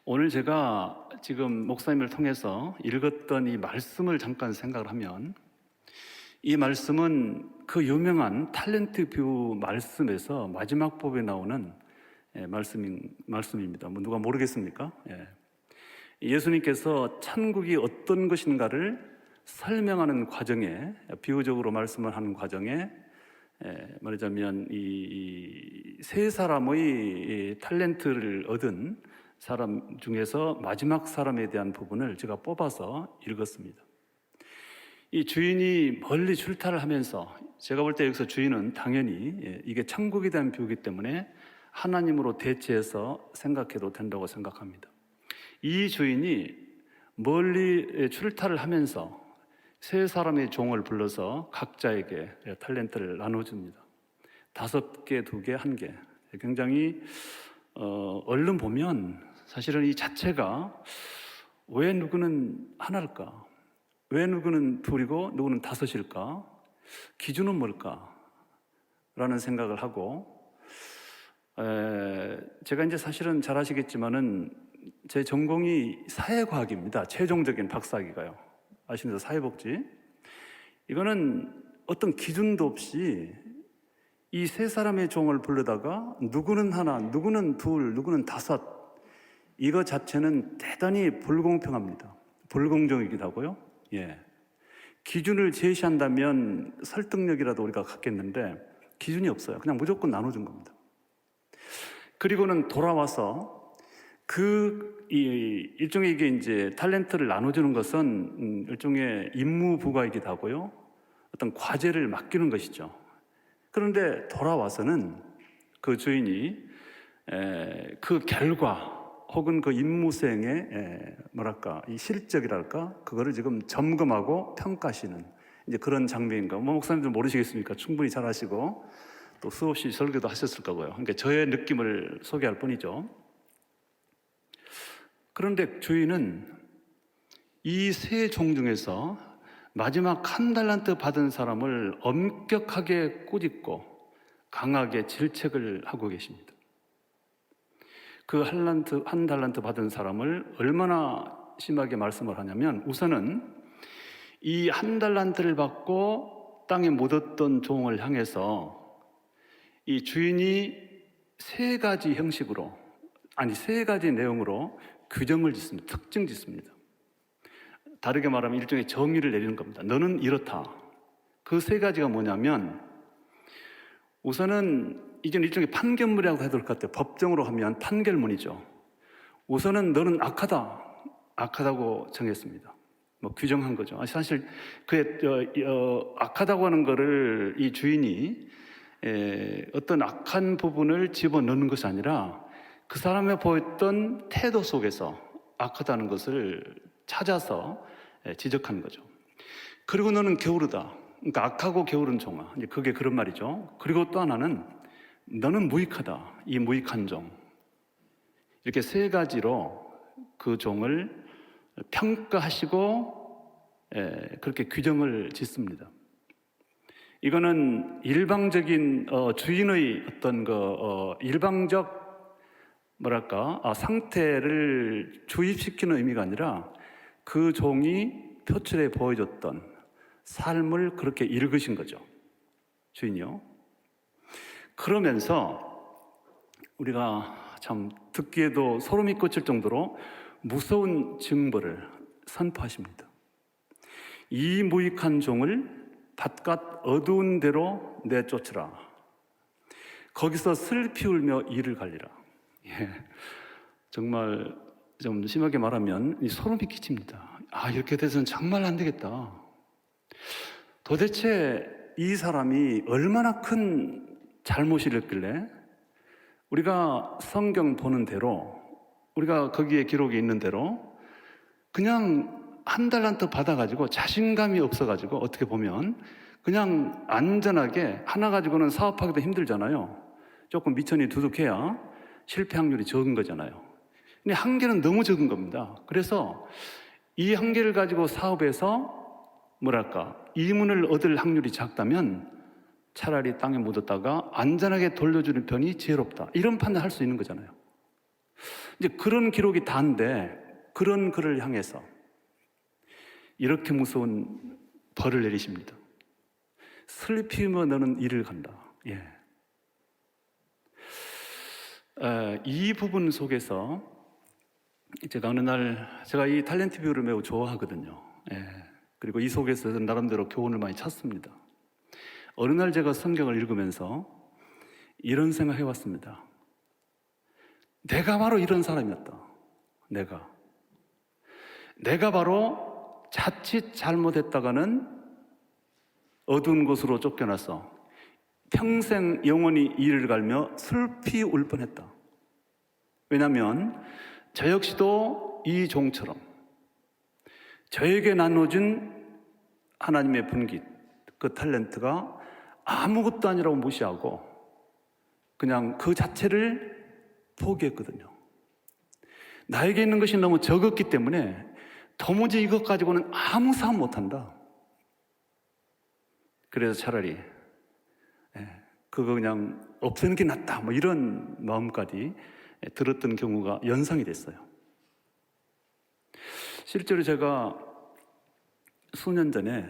오늘 제가 지금 목사님을 통해서 읽었던 이 말씀을 잠깐 생각을 하면, 이 말씀은 그 유명한 탤런트 뷰 말씀에서 마지막 부분에 나오는 말씀입니다. 뭐 누가 모르겠습니까? 예수님께서 천국이 어떤 것인가를 설명하는 과정에, 비유적으로 말씀을 하는 과정에, 말하자면 이 세 사람의 탤런트를 얻은 사람 중에서 마지막 사람에 대한 부분을 제가 뽑아서 읽었습니다. 이 주인이 멀리 출타를 하면서, 제가 볼 때 여기서 주인은 당연히 이게 천국에 대한 비유이기 때문에 하나님으로 대체해서 생각해도 된다고 생각합니다. 이 주인이 멀리 출타를 하면서 세 사람의 종을 불러서 각자에게 탤런트를 나눠줍니다. 5개, 2개, 1개. 굉장히 얼른 보면 사실은 이 자체가 왜 누구는 하나일까? 왜 누구는 둘이고 누구는 5일까? 기준은 뭘까? 라는 생각을 하고, 제가 이제 사실은 잘 아시겠지만은 제 전공이 사회과학입니다. 최종적인 박사학위가요. 아시면서 사회복지. 이거는 어떤 기준도 없이 이 세 사람의 종을 부르다가 누구는 하나, 누구는 둘, 누구는 5, 이거 자체는 대단히 불공평합니다. 불공정이기도 하고요. 기준을 제시한다면 설득력이라도 우리가 갖겠는데 기준이 없어요. 그냥 무조건 나눠준 겁니다. 그리고는 돌아와서 일종의 이게 이제 탤런트를 나눠주는 것은 일종의 임무부과이기도 하고요. 어떤 과제를 맡기는 것이죠. 그런데 돌아와서는 그 주인이 그 결과 혹은 그 임무 수행의 이 실적이랄까, 그거를 지금 점검하고 평가하시는 이제 그런 장면인가. 목사님들 모르시겠습니까? 충분히 잘 아시고 또 수없이 설교도 하셨을 거고요. 그러니까 저의 느낌을 소개할 뿐이죠. 그런데 주인은 이 세 종 중에서 마지막 1달란트 받은 사람을 엄격하게 꾸짖고 강하게 질책을 하고 계십니다. 그 1달란트 받은 사람을 얼마나 심하게 말씀을 하냐면, 우선은 이 1달란트를 받고 땅에 묻었던 종을 향해서 이 주인이 3가지 내용으로 규정을 짓습니다. 특징 짓습니다. 다르게 말하면 일종의 정의를 내리는 겁니다. 너는 이렇다. 그 3가지가 뭐냐면, 우선은 이건 일종의 판결문이라고 해도 될 것 같아요. 법정으로 하면 판결문이죠. 우선은 너는 악하다고 정했습니다. 규정한 거죠. 사실 악하다고 하는 거를 이 주인이 어떤 악한 부분을 집어넣는 것이 아니라 그 사람의 보였던 태도 속에서 악하다는 것을 찾아서 지적하는 거죠. 그리고 너는 게으르다. 그러니까 악하고 게으른 종아. 그게 그런 말이죠. 그리고 또 하나는 너는 무익하다. 이 무익한 종. 이렇게 3가지로 그 종을 평가하시고 그렇게 규정을 짓습니다. 이거는 일방적인 주인의 어떤 일방적 상태를 주입시키는 의미가 아니라 그 종이 표출해 보여줬던 삶을 그렇게 읽으신 거죠. 주인이요. 그러면서 우리가 참 듣기에도 소름이 끼칠 정도로 무서운 징벌을 선포하십니다. 이 무익한 종을 바깥 어두운 데로 내쫓으라. 거기서 슬피 울며 이를 갈리라. 정말 좀 심하게 말하면 소름이 끼칩니다. 이렇게 돼서는 정말 안 되겠다. 도대체 이 사람이 얼마나 큰 잘못을 했길래 우리가 성경 보는 대로, 우리가 거기에 기록이 있는 대로 그냥 1달란트 받아가지고 자신감이 없어가지고, 어떻게 보면 그냥 안전하게 하나 가지고는 사업하기도 힘들잖아요. 조금 미천이 두둑해야 실패 확률이 적은 거잖아요. 근데 1개는 너무 적은 겁니다. 그래서 이 1개를 가지고 사업에서 이문을 얻을 확률이 작다면 차라리 땅에 묻었다가 안전하게 돌려주는 편이 지혜롭다. 이런 판단을 할 수 있는 거잖아요. 이제 그런 기록이 다인데 그런 그를 향해서 이렇게 무서운 벌을 내리십니다. 슬피우며 너는 이를 간다. 예. 이 부분 속에서 제가 어느 날 제가 이 탤런트 뷰를 매우 좋아하거든요. 예. 그리고 이 속에서 나름대로 교훈을 많이 찾습니다. 어느 날 제가 성경을 읽으면서 이런 생각 해왔습니다. 내가 바로 이런 사람이었다. 내가 바로 자칫 잘못했다가는 어두운 곳으로 쫓겨나서 평생 영원히 이를 갈며 슬피 울 뻔했다. 왜냐하면 저 역시도 이 종처럼 저에게 나눠준 하나님의 분깃, 그 탤런트가 아무것도 아니라고 무시하고 그냥 그 자체를 포기했거든요. 나에게 있는 것이 너무 적었기 때문에 도무지 이것 가지고는 아무 싸움 못한다. 그래서 차라리 그거 그냥 없애는 게 낫다, 뭐 이런 마음까지 들었던 경우가 연상이 됐어요. 실제로 제가 수년 전에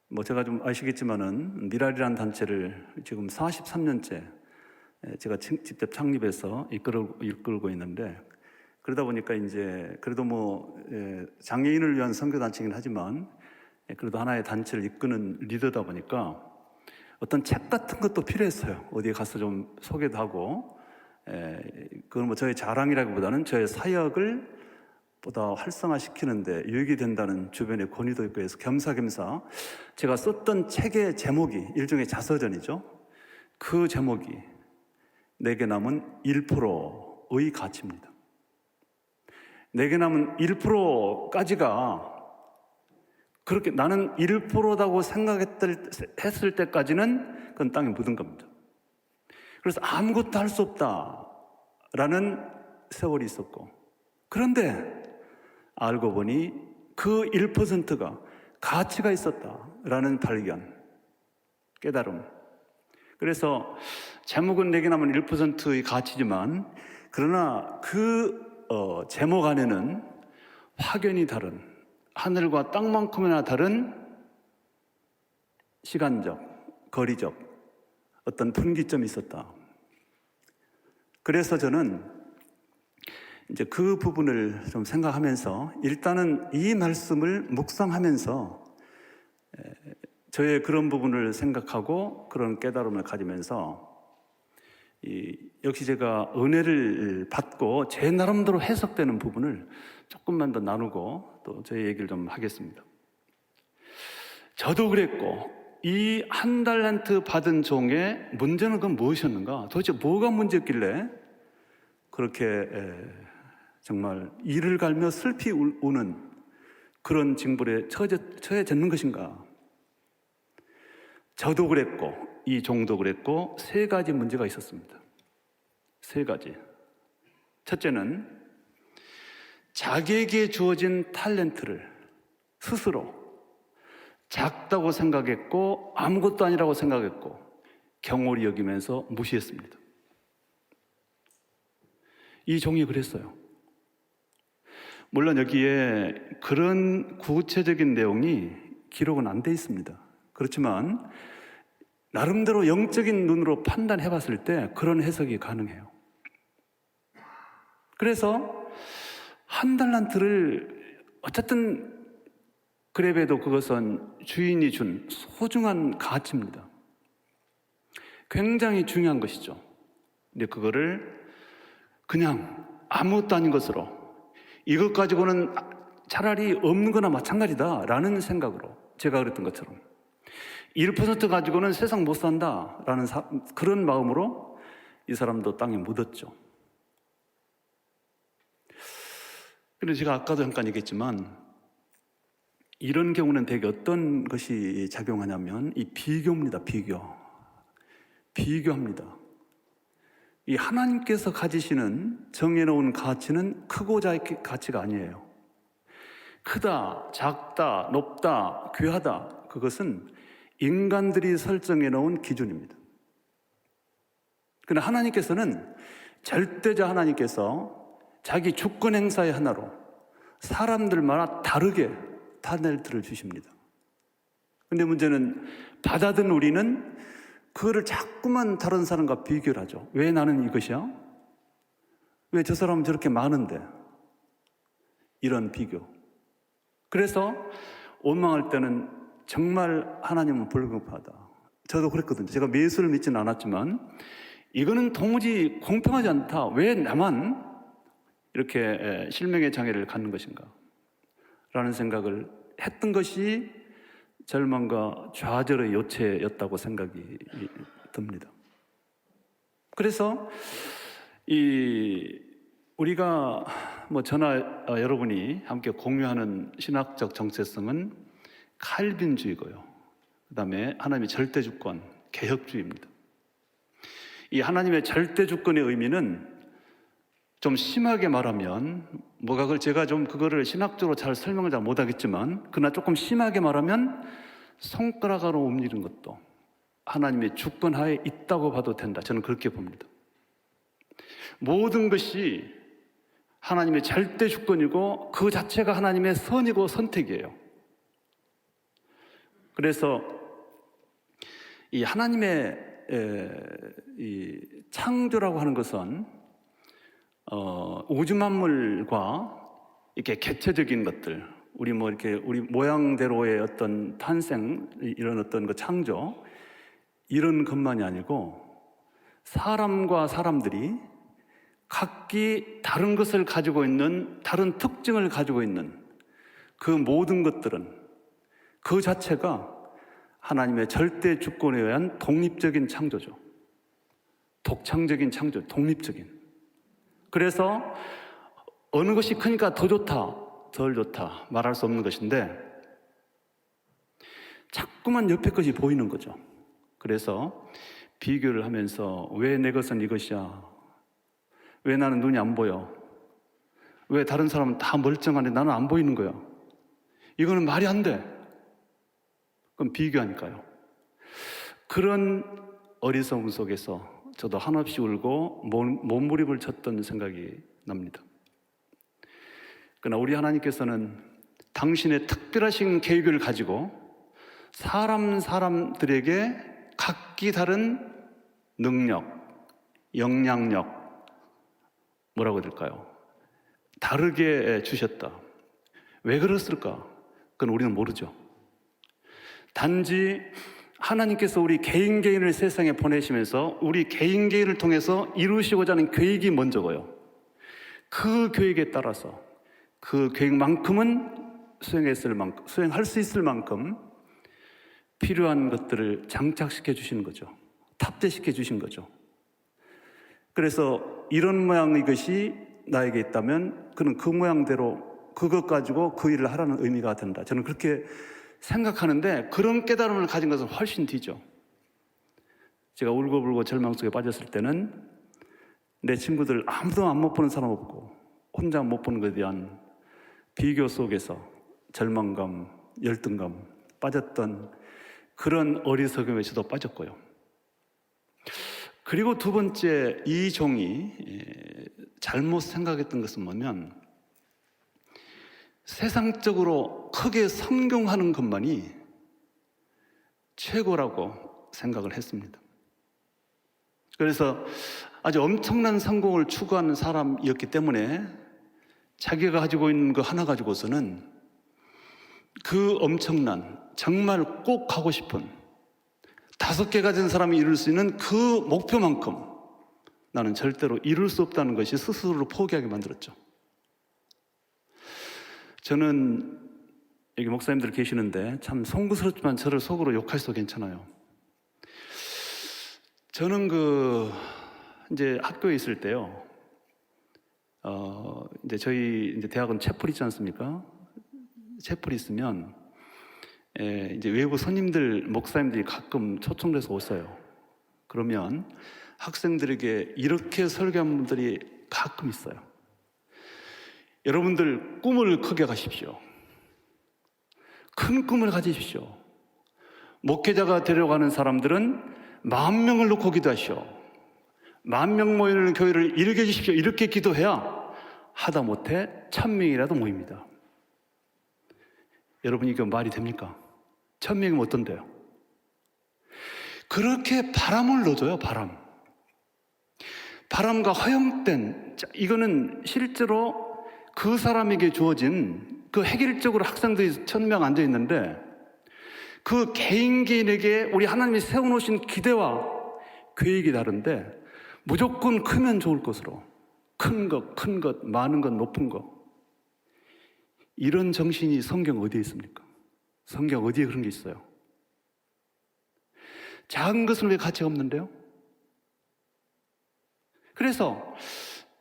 뭐 제가 좀 아시겠지만은 미랄이라는 단체를 지금 43년째 제가 직접 창립해서 이끌고 있는데, 그러다 보니까 이제 그래도 뭐 장애인을 위한 선교단체이긴 하지만 그래도 하나의 단체를 이끄는 리더다 보니까 어떤 책 같은 것도 필요했어요. 어디에 가서 좀 소개도 하고, 그건 뭐 저의 자랑이라기보다는 저의 사역을 보다 활성화시키는데 유익이 된다는 주변의 권위도 있고 해서 겸사겸사 제가 썼던 책의 제목이 일종의 자서전이죠. 그 제목이 내게 남은 1%의 가치입니다. 내게 남은 1%까지가 그렇게 나는 1%라고 생각했을 때까지는 그건 땅에 묻은 겁니다. 그래서 아무것도 할 수 없다라는 세월이 있었고, 그런데 알고 보니 그 1%가 가치가 있었다라는 발견, 깨달음. 그래서 제목은 내게 남은 1%의 가치지만, 그러나 그 제목 안에는 확연히 다른, 하늘과 땅만큼이나 다른 시간적, 거리적 어떤 분기점이 있었다. 그래서 저는 이제 그 부분을 좀 생각하면서 일단은 이 말씀을 묵상하면서 저의 그런 부분을 생각하고 그런 깨달음을 가지면서 역시 제가 은혜를 받고 제 나름대로 해석되는 부분을 조금만 더 나누고 또 저의 얘기를 좀 하겠습니다. 저도 그랬고 이 한 달란트 받은 종의 문제는 그건 무엇이었는가? 도대체 뭐가 문제였길래 그렇게 정말 이를 갈며 슬피 우는 그런 징벌에 처해졌는 것인가? 저도 그랬고 이 종도 그랬고 세 가지 문제가 있었습니다. 세 가지. 첫째는 자기에게 주어진 탤런트를 스스로 작다고 생각했고 아무것도 아니라고 생각했고 경홀히 여기면서 무시했습니다. 이 종이 그랬어요. 물론 여기에 그런 구체적인 내용이 기록은 안 돼 있습니다. 그렇지만 나름대로 영적인 눈으로 판단해 봤을 때 그런 해석이 가능해요. 그래서 한 달란트를 어쨌든 그래봬도 그것은 주인이 준 소중한 가치입니다. 굉장히 중요한 것이죠. 근데 그거를 그냥 아무것도 아닌 것으로, 이것 가지고는 차라리 없는 거나 마찬가지다라는 생각으로, 제가 그랬던 것처럼 1% 가지고는 세상 못 산다라는 그런 마음으로 이 사람도 땅에 묻었죠. 그런데 제가 아까도 잠깐 얘기했지만 이런 경우는 대개 어떤 것이 작용하냐면 이 비교입니다. 비교합니다. 이 하나님께서 가지시는 정해놓은 가치는 크고 작은 가치가 아니에요. 크다, 작다, 높다, 귀하다, 그것은 인간들이 설정해 놓은 기준입니다. 그러나 하나님께서는 절대자 하나님께서 자기 주권 행사의 하나로 사람들마다 다르게 타넬트를 주십니다. 근데 문제는 받아든 우리는 그거를 자꾸만 다른 사람과 비교를 하죠. 왜 나는 이것이야? 왜 저 사람은 저렇게 많은데? 이런 비교. 그래서 원망할 때는 정말 하나님은 불공평하다. 저도 그랬거든요. 제가 예수를 믿지는 않았지만 이거는 도무지 공평하지 않다. 왜 나만 이렇게 실명의 장애를 갖는 것인가? 라는 생각을 했던 것이 절망과 좌절의 요체였다고 생각이 듭니다. 그래서 우리가 저나 여러분이 함께 공유하는 신학적 정체성은 칼빈주의고요. 그 다음에 하나님의 절대주권, 개혁주의입니다. 이 하나님의 절대주권의 의미는 좀 심하게 말하면, 제가 좀 그거를 신학적으로 잘 설명을 잘 못하겠지만, 그러나 조금 심하게 말하면 손가락으로 옮기는 것도 하나님의 주권 하에 있다고 봐도 된다. 저는 그렇게 봅니다. 모든 것이 하나님의 절대 주권이고 그 자체가 하나님의 선이고 선택이에요. 그래서 이 하나님의 이 창조라고 하는 것은 우주 만물과 이렇게 개체적인 것들, 우리 모양대로의 어떤 탄생, 이런 어떤 그 창조, 이런 것만이 아니고 사람과 사람들이 각기 다른 것을 가지고 있는, 다른 특징을 가지고 있는 그 모든 것들은 그 자체가 하나님의 절대 주권에 의한 독립적인 창조죠. 독창적인 창조, 독립적인. 그래서 어느 것이 크니까 더 좋다, 덜 좋다 말할 수 없는 것인데 자꾸만 옆에 것이 보이는 거죠. 그래서 비교를 하면서 왜 내 것은 이것이야? 왜 나는 눈이 안 보여? 왜 다른 사람은 다 멀쩡한데 나는 안 보이는 거야? 이거는 말이 안 돼. 그럼 비교하니까요. 그런 어리석음 속에서 저도 한없이 울고 몸부림을 쳤던 생각이 납니다. 그러나 우리 하나님께서는 당신의 특별하신 계획을 가지고 사람들에게 각기 다른 능력, 영향력, 뭐라고 해야 될까요? 다르게 주셨다. 왜 그랬을까? 그건 우리는 모르죠. 단지 하나님께서 우리 개인을 세상에 보내시면서 우리 개인을 통해서 이루시고자 하는 계획이 먼저고요. 그 계획에 따라서 그 계획만큼은 수행할 수 있을 만큼 필요한 것들을 장착시켜 주시는 거죠. 탑재시켜 주신 거죠. 그래서 이런 모양의 것이 나에게 있다면 그는 그 모양대로 그것 가지고 그 일을 하라는 의미가 된다. 저는 그렇게 생각하는데 그런 깨달음을 가진 것은 훨씬 뒤죠. 제가 울고불고 절망 속에 빠졌을 때는 내 친구들 아무도 안 못 보는 사람 없고 혼자 못 보는 것에 대한 비교 속에서 절망감, 열등감 빠졌던 그런 어리석음에 저도 빠졌고요. 그리고 두 번째, 이 종이 잘못 생각했던 것은 뭐냐면 세상적으로 크게 성공하는 것만이 최고라고 생각을 했습니다. 그래서 아주 엄청난 성공을 추구하는 사람이었기 때문에 자기가 가지고 있는 거 하나 가지고서는 그 엄청난, 정말 꼭 하고 싶은 5개 가진 사람이 이룰 수 있는 그 목표만큼 나는 절대로 이룰 수 없다는 것이 스스로를 포기하게 만들었죠. 저는 여기 목사님들 계시는데 참 송구스럽지만 저를 속으로 욕하셔도 괜찮아요. 저는 이제 학교에 있을 때요, 이제 저희 대학은 채플 있지 않습니까? 채플 있으면 이제 외부 손님들, 목사님들이 가끔 초청돼서 오세요. 그러면 학생들에게 이렇게 설교한 분들이 가끔 있어요. 여러분들 꿈을 크게 가십시오. 큰 꿈을 가지십시오. 목회자가 되려고 하는 사람들은 10,000명을 놓고 기도하시오. 10,000명 모이는 교회를 이루게 해주십시오. 이렇게 기도해야 하다못해 1,000명이라도 모입니다. 여러분, 이거 말이 됩니까? 1,000명이면 어떤데요? 그렇게 바람을 넣어줘요. 바람과 허용된, 이거는 실제로 그 사람에게 주어진, 그 획일적으로 학생들이 1,000명 앉아 있는데 그 개인에게 우리 하나님이 세워놓으신 기대와 계획이 다른데 무조건 크면 좋을 것으로, 큰 것, 많은 것, 높은 것, 이런 정신이 성경 어디에 있습니까? 성경 어디에 그런 게 있어요? 작은 것은 왜 가치가 없는데요? 그래서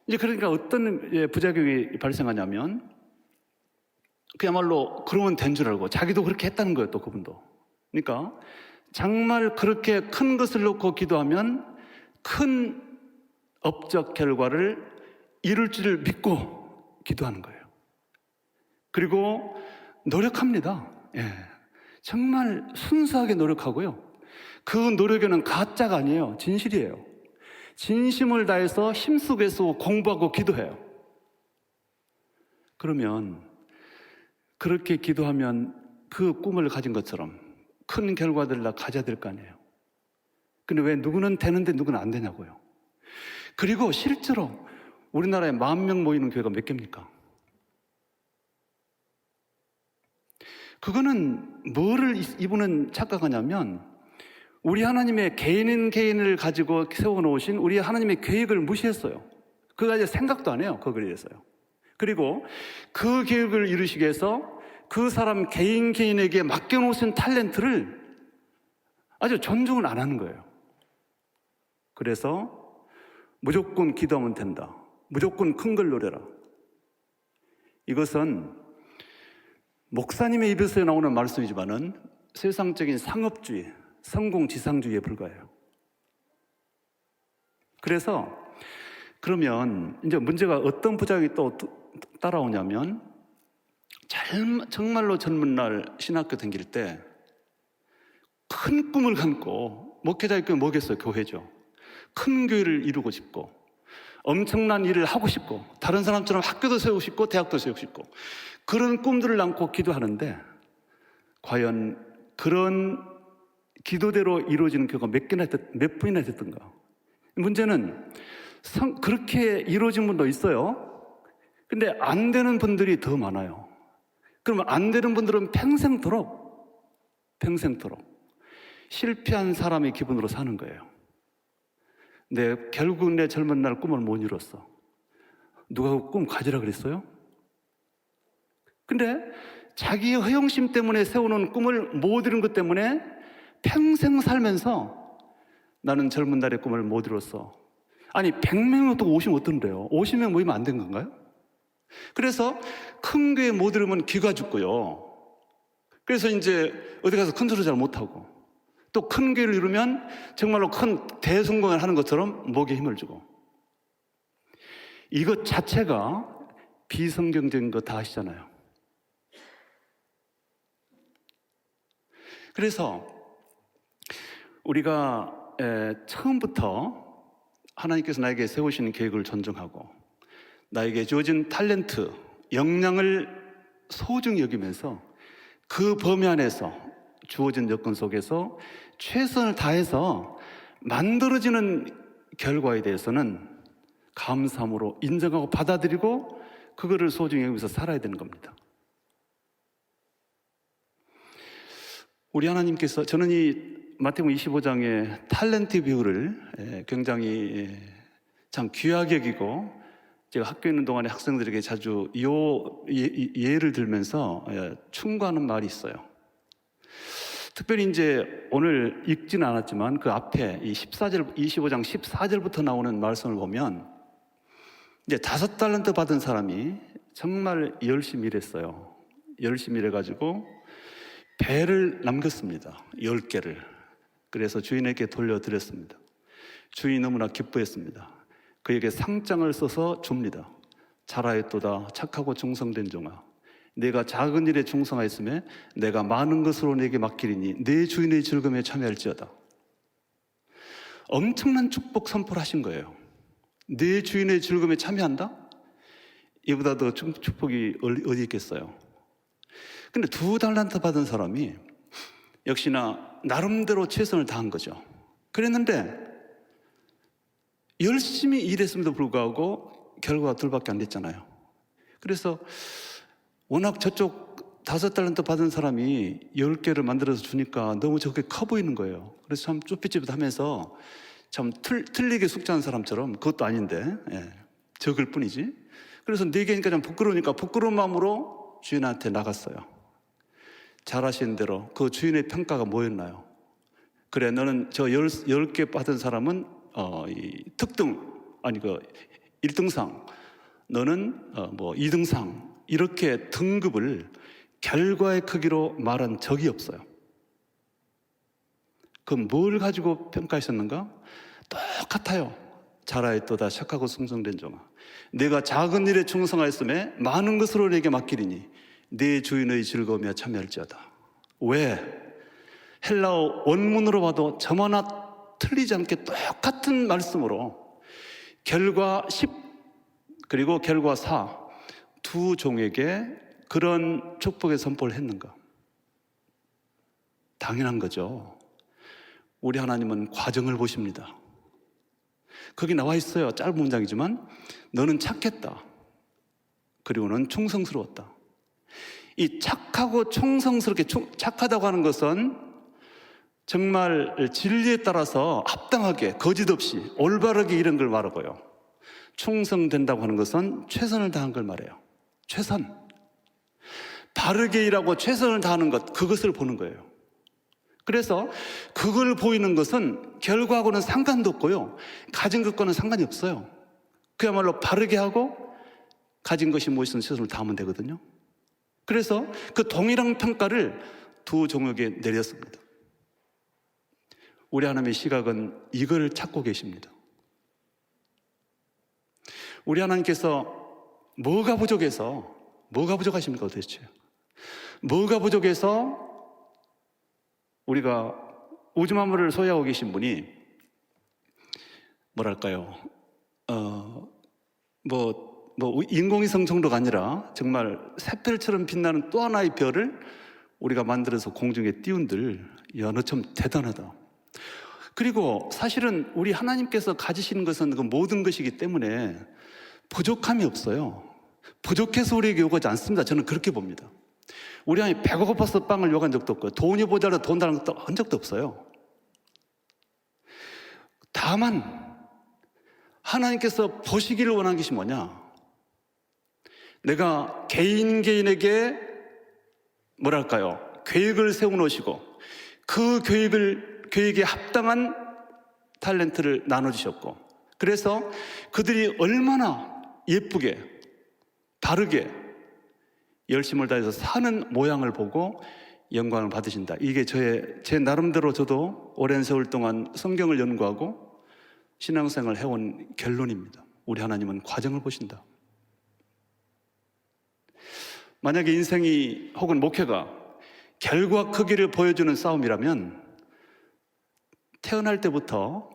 이제 그러니까 어떤 부작용이 발생하냐면 그야말로 그러면 된 줄 알고 자기도 그렇게 했다는 거예요. 또 그분도. 그러니까 정말 그렇게 큰 것을 놓고 기도하면 큰 업적 결과를 이룰 줄을 믿고 기도하는 거예요. 그리고 노력합니다. 정말 순수하게 노력하고요. 그 노력에는 가짜가 아니에요. 진실이에요. 진심을 다해서 힘쓰고 애쓰고 공부하고 기도해요. 그러면 그렇게 기도하면 그 꿈을 가진 것처럼 큰 결과들을 다 가져야 될 거 아니에요. 근데 왜 누구는 되는데 누구는 안 되냐고요. 그리고 실제로 우리나라에 10,000명 모이는 교회가 몇 개입니까? 그거는 뭐를 이분은 착각하냐면 우리 하나님의 개인을 가지고 세워놓으신 우리 하나님의 계획을 무시했어요. 그거 아직 생각도 안 해요. 그걸 위해서요. 그리고 그 계획을 이루시기 위해서 그 사람 개인에게 맡겨놓으신 탤런트를 아주 존중을 안 하는 거예요. 그래서 무조건 기도하면 된다. 무조건 큰 걸 노려라. 이것은 목사님의 입에서 나오는 말씀이지만은 세상적인 상업주의, 성공지상주의에 불과해요. 그래서 그러면 이제 문제가 어떤 부작용이 또 따라오냐면 정말로 젊은 날 신학교 다닐 때 큰 꿈을 갖고 목회자의 꿈이 뭐겠어요? 교회죠. 큰 교회를 이루고 싶고 엄청난 일을 하고 싶고 다른 사람처럼 학교도 세우고 싶고 대학도 세우고 싶고 그런 꿈들을 안고 기도하는데 과연 그런 기도대로 이루어지는 경우가 몇 분이나 됐던가? 문제는 그렇게 이루어진 분도 있어요. 근데 안 되는 분들이 더 많아요. 그러면 안 되는 분들은 평생토록 실패한 사람의 기분으로 사는 거예요. 결국 내 젊은 날 꿈을 못 이뤘어. 누가 그 꿈 가지라 그랬어요? 근데 자기의 허영심 때문에 세워놓은 꿈을 못 이룬 것 때문에 평생 살면서 나는 젊은 날의 꿈을 못 이뤘어. 아니 100명이 또 오시면 어떤데요? 50명 모이면 안 된 건가요? 그래서 큰 교회 못 이루면 기가 죽고요. 그래서 이제 어디 가서 큰 소리 잘 못하고 또 큰 교회를 이루면 정말로 큰 대성공을 하는 것처럼 목에 힘을 주고 이것 자체가 비성경적인 거 다 아시잖아요. 그래서 우리가 처음부터 하나님께서 나에게 세우시는 계획을 존중하고 나에게 주어진 탤런트, 역량을 소중히 여기면서 그 범위 안에서 주어진 여건 속에서 최선을 다해서 만들어지는 결과에 대해서는 감사함으로 인정하고 받아들이고 그거를 소중히 여기면서 살아야 되는 겁니다. 우리 하나님께서 저는 이 마태복음 25장의 탤런트 비유를 굉장히 참 귀하게 여기고 제가 학교에 있는 동안에 학생들에게 자주 예를 들면서 충고하는 말이 있어요. 특별히 이제 오늘 읽지는 않았지만 그 앞에 이 25장 14절부터 나오는 말씀을 보면 이제 5달란트 받은 사람이 정말 열심히 일했어요. 열심히 일해가지고 배를 남겼습니다. 10개를. 그래서 주인에게 돌려드렸습니다. 주인이 너무나 기뻐했습니다. 그에게 상장을 써서 줍니다. 잘하였도다 착하고 충성된 종아, 내가 작은 일에 충성하였으며 내가 많은 것으로 내게 맡기리니 내 주인의 즐거움에 참여할지어다. 엄청난 축복 선포를 하신 거예요. 내 주인의 즐거움에 참여한다? 이보다 더 축복이 어디 있겠어요? 근데 2달란트 받은 사람이 역시나 나름대로 최선을 다한 거죠. 그랬는데 열심히 일했음에도 불구하고 결과가 둘밖에 안 됐잖아요. 그래서 워낙 저쪽 5달란트 받은 사람이 10개를 만들어서 주니까 너무 저게 커 보이는 거예요. 그래서 참 쭈삣쭈삣하면서 참 틀리게 숙제한 사람처럼, 그것도 아닌데 적을 뿐이지. 그래서 4개니까 좀 부끄러우니까 부끄러운 마음으로 주인한테 나갔어요. 잘하시는 대로. 그 주인의 평가가 뭐였나요? 그래, 너는 저 10개 받은 사람은 이 특등, 아니 그 1등상, 너는 뭐 2등상, 이렇게 등급을 결과의 크기로 말한 적이 없어요. 그럼 뭘 가지고 평가하셨는가? 똑같아요. 잘하였도다 착하고 충성된 종아, 내가 작은 일에 충성하였음에 많은 것으로 내게 맡기리니 내 주인의 즐거움에 참여할지어다. 왜? 헬라어 원문으로 봐도 점 하나 틀리지 않게 똑같은 말씀으로 결과 10 그리고 결과 4 두 종에게 그런 축복의 선포를 했는가? 당연한 거죠. 우리 하나님은 과정을 보십니다. 거기 나와 있어요. 짧은 문장이지만 너는 착했다. 그리고는 충성스러웠다. 이 착하고 충성스럽게, 착하다고 하는 것은 정말 진리에 따라서 합당하게, 거짓 없이 올바르게 이런 걸 말하고요. 충성된다고 하는 것은 최선을 다한 걸 말해요. 최선. 바르게 일하고 최선을 다하는 것, 그것을 보는 거예요. 그래서 그걸 보이는 것은 결과하고는 상관도 없고요, 가진 것과는 상관이 없어요. 그야말로 바르게 하고 가진 것이 무엇이든 최선을 다하면 되거든요. 그래서 그 동일한 평가를 두 종에게 내렸습니다. 우리 하나님의 시각은 이걸 찾고 계십니다. 우리 하나님께서 뭐가 부족하십니까 도대체? 뭐가 부족해서 우리가 우주 만물을 소유하고 계신 분이 뭐랄까요? 인공위성 정도가 아니라 정말 샛별처럼 빛나는 또 하나의 별을 우리가 만들어서 공중에 띄운들, 야, 너 참 대단하다. 그리고 사실은 우리 하나님께서 가지시는 것은 그 모든 것이기 때문에 부족함이 없어요. 부족해서 우리에게 요구하지 않습니다. 저는 그렇게 봅니다. 우리 하나님 배가 고파서 빵을 요구한 적도 없고 돈이 모자라 돈 달라는 것도 한 적도 없어요. 다만 하나님께서 보시기를 원하는 것이 뭐냐? 내가 개인에게 뭐랄까요? 계획을 세워놓으시고 그 계획에 합당한 탤런트를 나눠주셨고, 그래서 그들이 얼마나 예쁘게 바르게 열심을 다해서 사는 모양을 보고 영광을 받으신다. 이게 제 나름대로 저도 오랜 세월 동안 성경을 연구하고 신앙생활을 해온 결론입니다. 우리 하나님은 과정을 보신다. 만약에 인생이 혹은 목회가 결과 크기를 보여주는 싸움이라면 태어날 때부터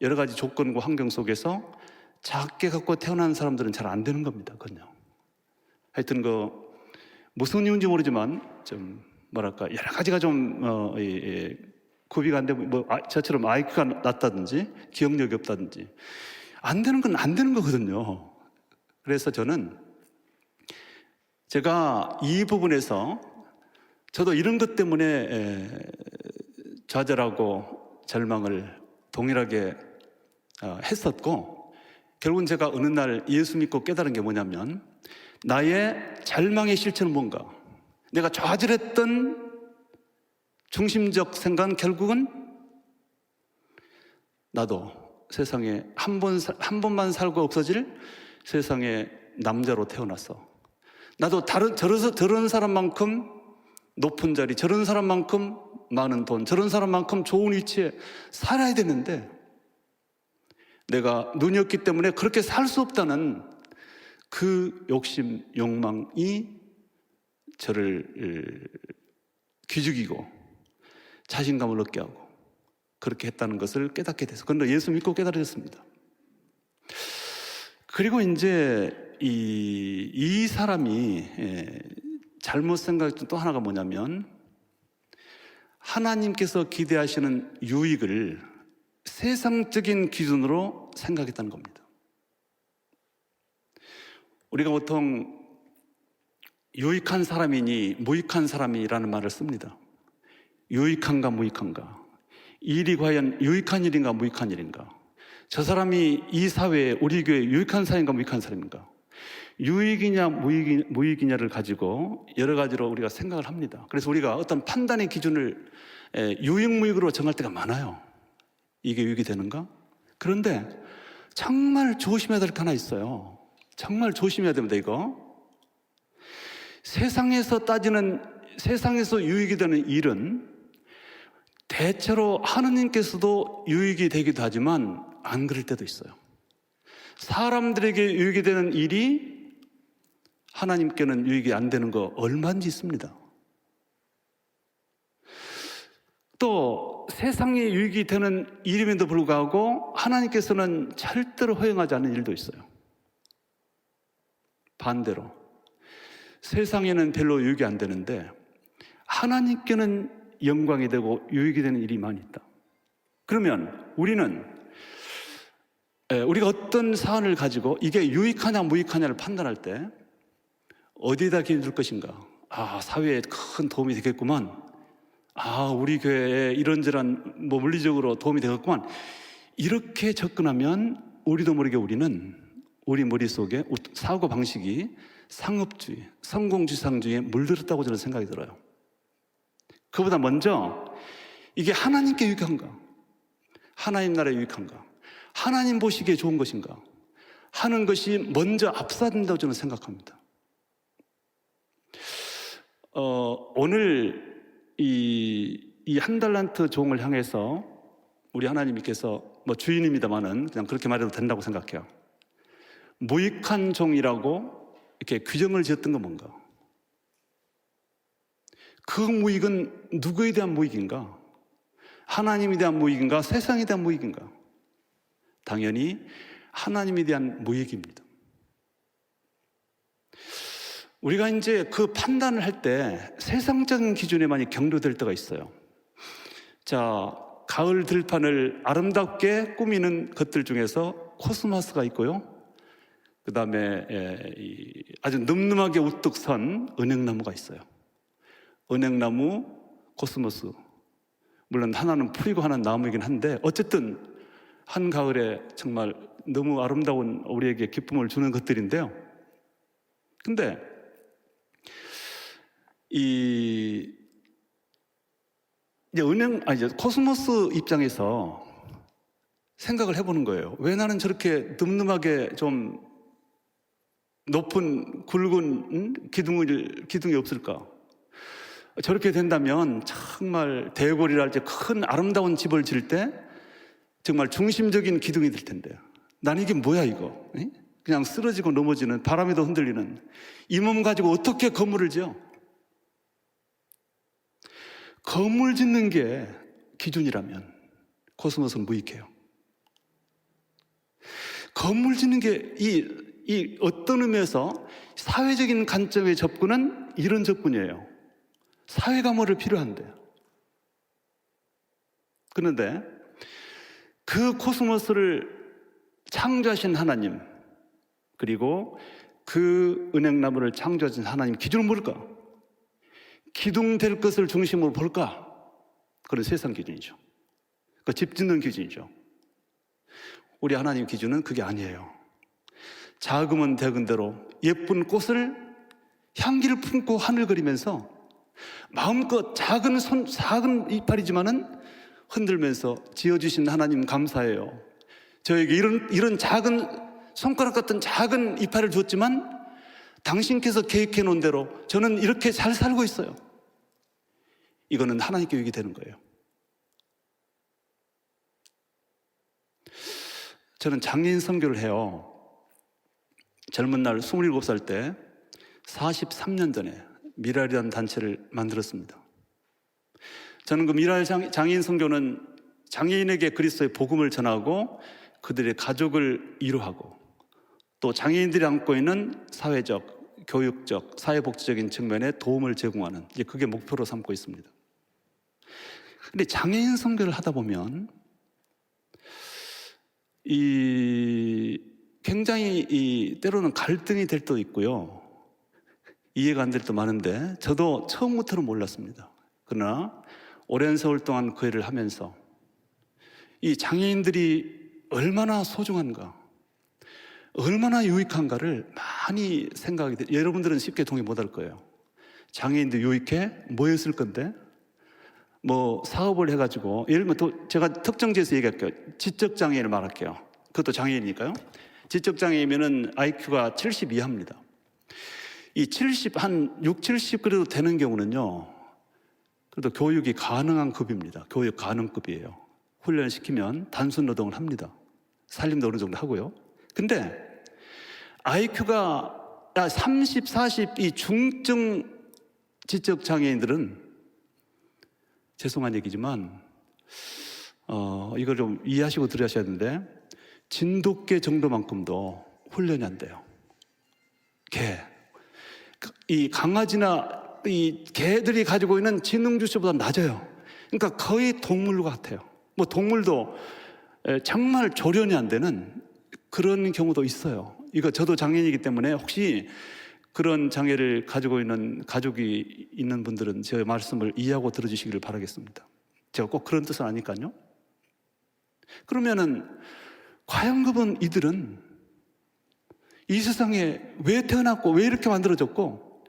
여러 가지 조건과 환경 속에서 작게 갖고 태어난 사람들은 잘 안 되는 겁니다. 그건요. 하여튼 무슨 이유인지 모르지만 좀 뭐랄까 여러 가지가 좀 구비가 안 되고 저처럼 IQ가 낮다든지 기억력이 없다든지 안 되는 건 안 되는 거거든요. 그래서 제가 이 부분에서 저도 이런 것 때문에 좌절하고 절망을 동일하게 했었고, 결국은 제가 어느 날 예수 믿고 깨달은 게 뭐냐면 나의 절망의 실체는 뭔가, 내가 좌절했던 중심적 생각은 결국은 나도 세상에 한 번만 살고 없어질 세상의 남자로 태어났어. 나도 저런 사람만큼 높은 자리, 저런 사람만큼 많은 돈, 저런 사람만큼 좋은 위치에 살아야 되는데 내가 눈이 없기 때문에 그렇게 살 수 없다는 그 욕심, 욕망이 저를 기죽이고 자신감을 얻게 하고, 그렇게 했다는 것을 깨닫게 됐어요. 그런데 예수 믿고 깨달으셨습니다. 그리고 이제 이 사람이 잘못 생각했던 또 하나가 뭐냐면, 하나님께서 기대하시는 유익을 세상적인 기준으로 생각했다는 겁니다. 우리가 보통 유익한 사람이니 무익한 사람이라는 말을 씁니다. 유익한가 무익한가, 일이 과연 유익한 일인가 무익한 일인가, 저 사람이 이 사회에, 우리 교회에 유익한 사람인가 무익한 사람인가, 유익이냐 무익이냐를 가지고 여러 가지로 우리가 생각을 합니다. 그래서 우리가 어떤 판단의 기준을 유익 무익으로 정할 때가 많아요. 이게 유익이 되는가? 그런데 정말 조심해야 될 게 하나 있어요. 정말 조심해야 됩니다. 이거 세상에서 유익이 되는 일은 대체로 하느님께서도 유익이 되기도 하지만 안 그럴 때도 있어요. 사람들에게 유익이 되는 일이 하나님께는 유익이 안 되는 거 얼마든지 있습니다. 또 세상에 유익이 되는 일임에도 불구하고 하나님께서는 절대로 허용하지 않는 일도 있어요. 반대로 세상에는 별로 유익이 안 되는데 하나님께는 영광이 되고 유익이 되는 일이 많이 있다. 그러면 우리가 어떤 사안을 가지고 이게 유익하냐 무익하냐를 판단할 때 어디에다 기회 줄 것인가? 사회에 큰 도움이 되겠구만. 우리 교회에 이런저런 물리적으로 도움이 되겠구만. 이렇게 접근하면 우리도 모르게 우리 머릿속에 사고방식이 상업주의, 성공지상주의에 물들었다고 저는 생각이 들어요. 그보다 먼저 이게 하나님께 유익한가? 하나님 나라에 유익한가? 하나님 보시기에 좋은 것인가? 하는 것이 먼저 앞서야 된다고 저는 생각합니다. 오늘 이 한 달란트 종을 향해서 우리 하나님께서 주인입니다만은 그냥 그렇게 말해도 된다고 생각해요. 무익한 종이라고 이렇게 규정을 지었던 건 뭔가? 그 무익은 누구에 대한 무익인가? 하나님에 대한 무익인가? 세상에 대한 무익인가? 당연히 하나님에 대한 무익입니다. 우리가 이제 그 판단을 할 때 세상적인 기준에 많이 경도될 때가 있어요. 자, 가을 들판을 아름답게 꾸미는 것들 중에서 코스모스가 있고요. 그 다음에 아주 늠름하게 우뚝 선 은행나무가 있어요. 은행나무, 코스모스. 물론 하나는 풀이고 하나는 나무이긴 한데 어쨌든 한가을에 정말 너무 아름다운 우리에게 기쁨을 주는 것들인데요. 근데 이제 코스모스 입장에서 생각을 해보는 거예요. 왜 나는 저렇게 늠름하게 좀 높은 굵은 기둥이 없을까? 저렇게 된다면 정말 대궐이랄지 큰 아름다운 집을 지을 때 정말 중심적인 기둥이 될 텐데 난 이게 뭐야 이거? 그냥 쓰러지고 넘어지는, 바람에도 흔들리는 이 몸 가지고 어떻게 건물을 지어? 건물 짓는 게 기준이라면 코스모스는 무익해요. 건물 짓는 게 이 어떤 의미에서 사회적인 관점의 접근은 이런 접근이에요. 사회가 뭐를 필요한데. 그런데 그 코스모스를 창조하신 하나님, 그리고 그 은행나무를 창조하신 하나님 기준은 뭘까? 기둥 될 것을 중심으로 볼까? 그런 세상 기준이죠. 그 집 짓는 기준이죠. 우리 하나님 기준은 그게 아니에요. 작으면 작은 대로 예쁜 꽃을 향기를 품고 하늘거리면서 마음껏 작은 이빨이지만은 흔들면서 지어주신 하나님 감사해요. 저에게 이런 작은 손가락 같은 작은 이빨을 줬지만 당신께서 계획해 놓은 대로 저는 이렇게 잘 살고 있어요. 이거는 하나님께 유익이 되는 거예요. 저는 장애인 선교를 해요. 젊은 날 27살 때 43년 전에 미랄이라는 단체를 만들었습니다. 저는 그 미랄 장애인 선교는 장애인에게 그리스도의 복음을 전하고 그들의 가족을 이루하고 또 장애인들이 안고 있는 사회적, 교육적, 사회복지적인 측면에 도움을 제공하는 이제 그게 목표로 삼고 있습니다. 근데 장애인 선교를 하다 보면 굉장히 때로는 갈등이 될 때도 있고요. 이해가 안 될 때도 많은데 저도 처음부터는 몰랐습니다. 그러나 오랜 세월 동안 그 일을 하면서 이 장애인들이 얼마나 소중한가, 얼마나 유익한가를 많이 생각하게 돼요. 여러분들은 쉽게 동의 못할 거예요. 장애인들 유익해? 뭐 했을 건데? 뭐 사업을 해가지고 예를 들면 또 제가 특정지에서 얘기할게요. 지적장애인을 말할게요. 그것도 장애인이니까요. 지적장애이면은 IQ가 70 이하입니다. 이 70, 한 6, 70 그래도 되는 경우는요, 그래도 교육이 가능한 급입니다. 교육 가능급이에요. 훈련시키면 단순 노동을 합니다. 살림도 어느 정도 하고요. 근데 IQ가 30, 40 이 중증 지적장애인들은 죄송한 얘기지만 이걸 좀 이해하시고 들으셔야 되는데 진돗개 정도만큼도 훈련이 안 돼요. 이 강아지나 이 개들이 가지고 있는 지능 지수보다 낮아요. 그러니까 거의 동물과 같아요. 뭐 동물도 정말 조련이 안 되는 그런 경우도 있어요. 이거 저도 장애인이기 때문에 혹시 그런 장애를 가지고 있는 가족이 있는 분들은 제 말씀을 이해하고 들어주시기를 바라겠습니다. 제가 꼭 그런 뜻은 아니까요. 그러면은 과연 이들은 이 세상에 왜 태어났고 왜 이렇게 만들어졌고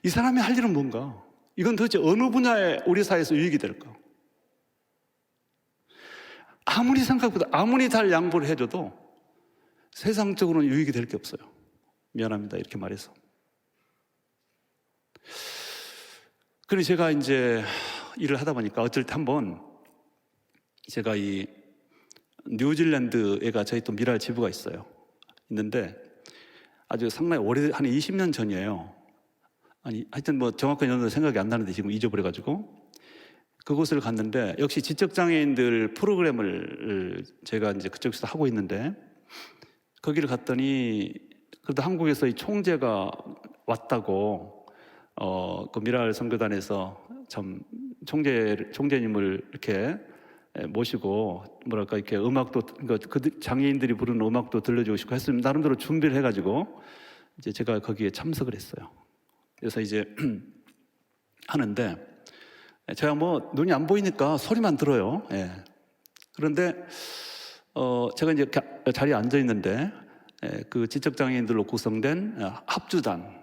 이 사람이 할 일은 뭔가? 이건 도대체 어느 분야에 우리 사회에서 유익이 될까? 아무리 생각보다 아무리 잘 양보를 해줘도 세상적으로는 유익이 될 게 없어요. 미안합니다. 이렇게 말해서. 그래서 제가 이제 일을 하다 보니까 어쩔 때 한번 제가 이 뉴질랜드에가 저희 또 미랄 지부가 있는데 아주 상당히 오래, 한 20년 전이에요. 하여튼 뭐 정확한 연도는 생각이 안 나는데 지금 잊어버려가지고 그곳을 갔는데 역시 지적장애인들 프로그램을 제가 이제 그쪽에서 하고 있는데 거기를 갔더니 그래도 한국에서 이 총재가 왔다고 그 미랄 선교단에서 참 총재님을 이렇게 모시고 뭐랄까 이렇게 음악도 그 장애인들이 부르는 음악도 들려주고 싶고 했으면 나름대로 준비를 해가지고 이제 제가 거기에 참석을 했어요. 그래서 이제 하는데 제가 뭐 눈이 안 보이니까 소리만 들어요. 예. 그런데 제가 이제 자리에 앉아 있는데 그 지적장애인들로 구성된 합주단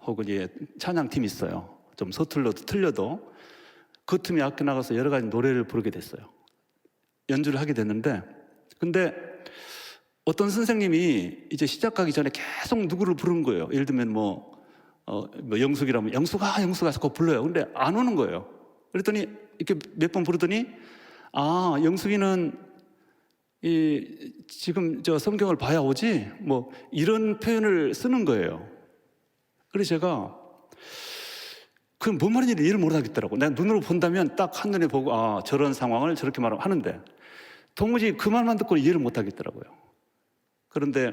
혹은 이제 찬양팀이 있어요. 좀 서툴러도 틀려도 그 팀이 학교 나가서 여러 가지 노래를 부르게 됐어요. 연주를 하게 됐는데 근데 어떤 선생님이 이제 시작하기 전에 계속 누구를 부르는 거예요. 예를 들면 뭐 영숙이라면 영숙아 자꾸 불러요. 근데 안 오는 거예요. 그랬더니 이렇게 몇 번 부르더니 영숙이는 지금 저 성경을 봐야 오지 뭐 이런 표현을 쓰는 거예요. 그래서 제가 그건 뭔 말인지 이해를 못 하겠더라고. 내가 눈으로 본다면 딱 한눈에 보고 저런 상황을 저렇게 말하는데 도무지 그 말만 듣고 이해를 못 하겠더라고요. 그런데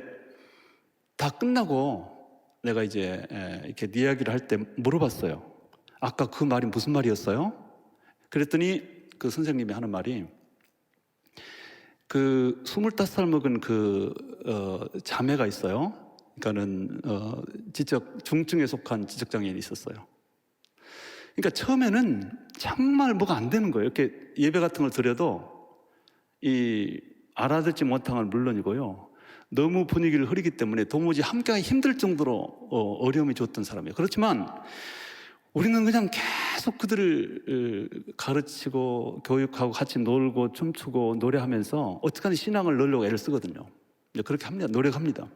다 끝나고 내가 이제 이렇게 네 이야기를 할 때 물어봤어요. 아까 그 말이 무슨 말이었어요? 그랬더니 그 선생님이 하는 말이 그 25살 먹은 자매가 있어요. 그러니까는 중증에 속한 지적장애인이 있었어요. 그러니까 처음에는 정말 뭐가 안 되는 거예요. 이렇게 예배 같은 걸 드려도 알아듣지 못한 건 물론이고요. 너무 분위기를 흐리기 때문에 도무지 함께하기 힘들 정도로 어려움이 줬던 사람이에요. 그렇지만 우리는 그냥 계속 그들을 가르치고 교육하고 같이 놀고 춤추고 노래하면서 어떻게든 신앙을 넣으려고 애를 쓰거든요. 그렇게 합니다. 노력합니다.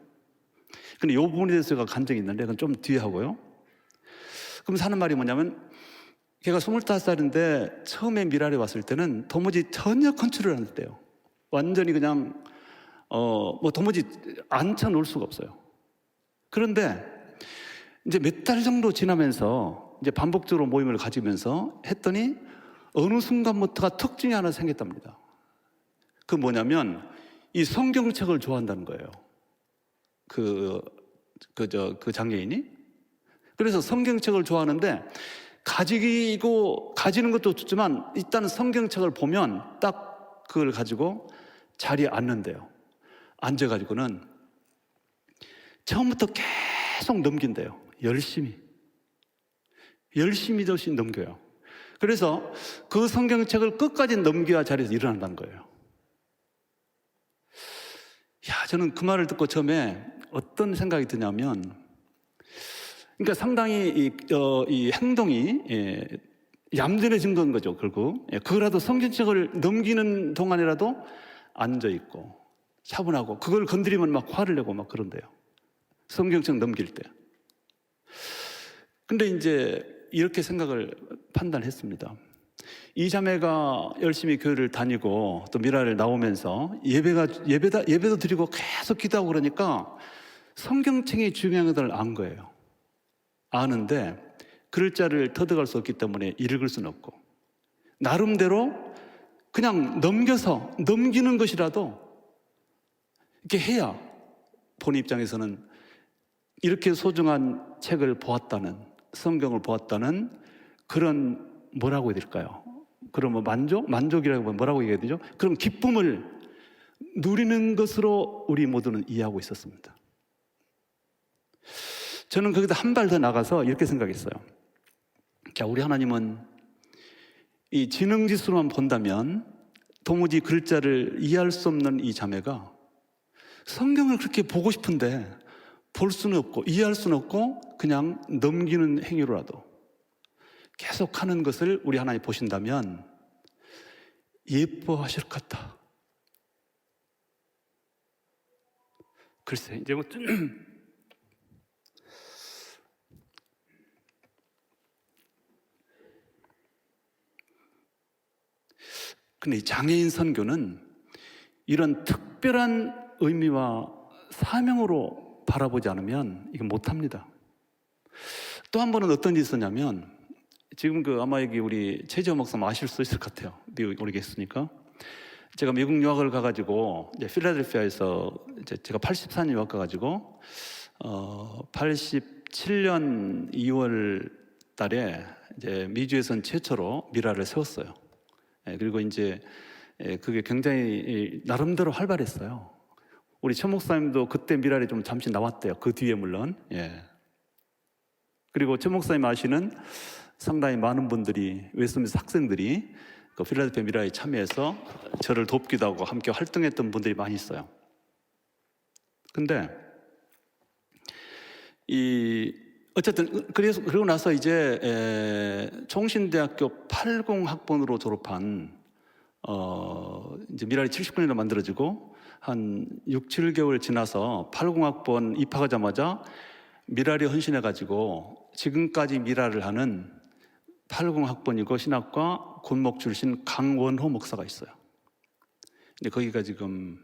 근데 이 부분에 대해서 제가 간증이 있는데 그건 좀 뒤에 하고요. 그럼 하는 말이 뭐냐면 걔가 25살인데 처음에 미랄에 왔을 때는 도무지 전혀 컨트롤을 안 했대요. 완전히 그냥 뭐 도무지 앉혀 놓을 수가 없어요. 그런데 이제 몇 달 정도 지나면서 이제 반복적으로 모임을 가지면서 했더니 어느 순간부터가 특징이 하나 생겼답니다. 그 뭐냐면 이 성경책을 좋아한다는 거예요. 그 장애인이. 그래서 성경책을 좋아하는데 가지는 것도 좋지만 일단 성경책을 보면 딱 그걸 가지고 자리에 앉는데요. 앉아가지고는 처음부터 계속 넘긴대요. 열심히 넘겨요. 그래서 그 성경책을 끝까지 넘겨야 자리에서 일어난다는 거예요. 저는 그 말을 듣고 처음에 어떤 생각이 드냐면, 그러니까 상당히 이 행동이 얌전해진 건 거죠, 결국. 그거라도 성경책을 넘기는 동안이라도 앉아있고 차분하고, 그걸 건드리면 막 화를 내고 막 그런대요. 성경책 넘길 때. 근데 이제 이렇게 생각을 판단했습니다. 이 자매가 열심히 교회를 다니고 또 미라를 나오면서 예배도 드리고 계속 기도하고 그러니까 성경책이 중요한 것을 안 거예요. 아는데 글자를 터득할 수 없기 때문에 읽을 수는 없고, 나름대로 그냥 넘기는 것이라도 이렇게 해야 본인 입장에서는 이렇게 소중한 책을 보았다는, 성경을 보았다는 그런, 뭐라고 해야 될까요? 그럼 뭐 만족이라고 하면 뭐라고 얘기해야 되죠? 그런 기쁨을 누리는 것으로 우리 모두는 이해하고 있었습니다. 저는 거기다 한 발 더 나가서 이렇게 생각했어요. 자, 우리 하나님은 이 지능지수로만 본다면 도무지 글자를 이해할 수 없는 이 자매가 성경을 그렇게 보고 싶은데 볼 수는 없고 이해할 수는 없고 그냥 넘기는 행위로라도 계속 하는 것을 우리 하나님 보신다면 예뻐하실 것 같다. 글쎄, 이제 뭐 근데 이 장애인 선교는 이런 특별한 의미와 사명으로 바라보지 않으면 이거 못합니다. 또 한 번은 어떤 일이 있었냐면, 지금 아마 여기 우리 최지호 목사님 아실 수 있을 것 같아요. 미국에 계시니까. 제가 미국 유학을 가가지고 이제 필라델피아에서 제가 84년 유학 가가지고 87년 2월 달에 이제 미주에선 최초로 미라를 세웠어요. 그리고 이제 그게 굉장히 나름대로 활발했어요. 우리 최 목사님도 그때 미라에 좀 잠시 나왔대요. 그 뒤에 물론. 그리고 최 목사님 아시는 상당히 많은 분들이, 웨스트민스터 학생들이 그 필라델피아 미라에 참여해서 저를 돕기도 하고 함께 활동했던 분들이 많이 있어요. 근데 어쨌든 그리고 나서 이제 총신대학교 80학번으로 졸업한 이제 미랄이 79년에 만들어지고 한 6, 7개월 지나서 80학번 입학하자마자 미랄이 헌신해가지고 지금까지 미랄을 하는 80학번이고 신학과 곤목 출신 강원호 목사가 있어요. 근데 거기가 지금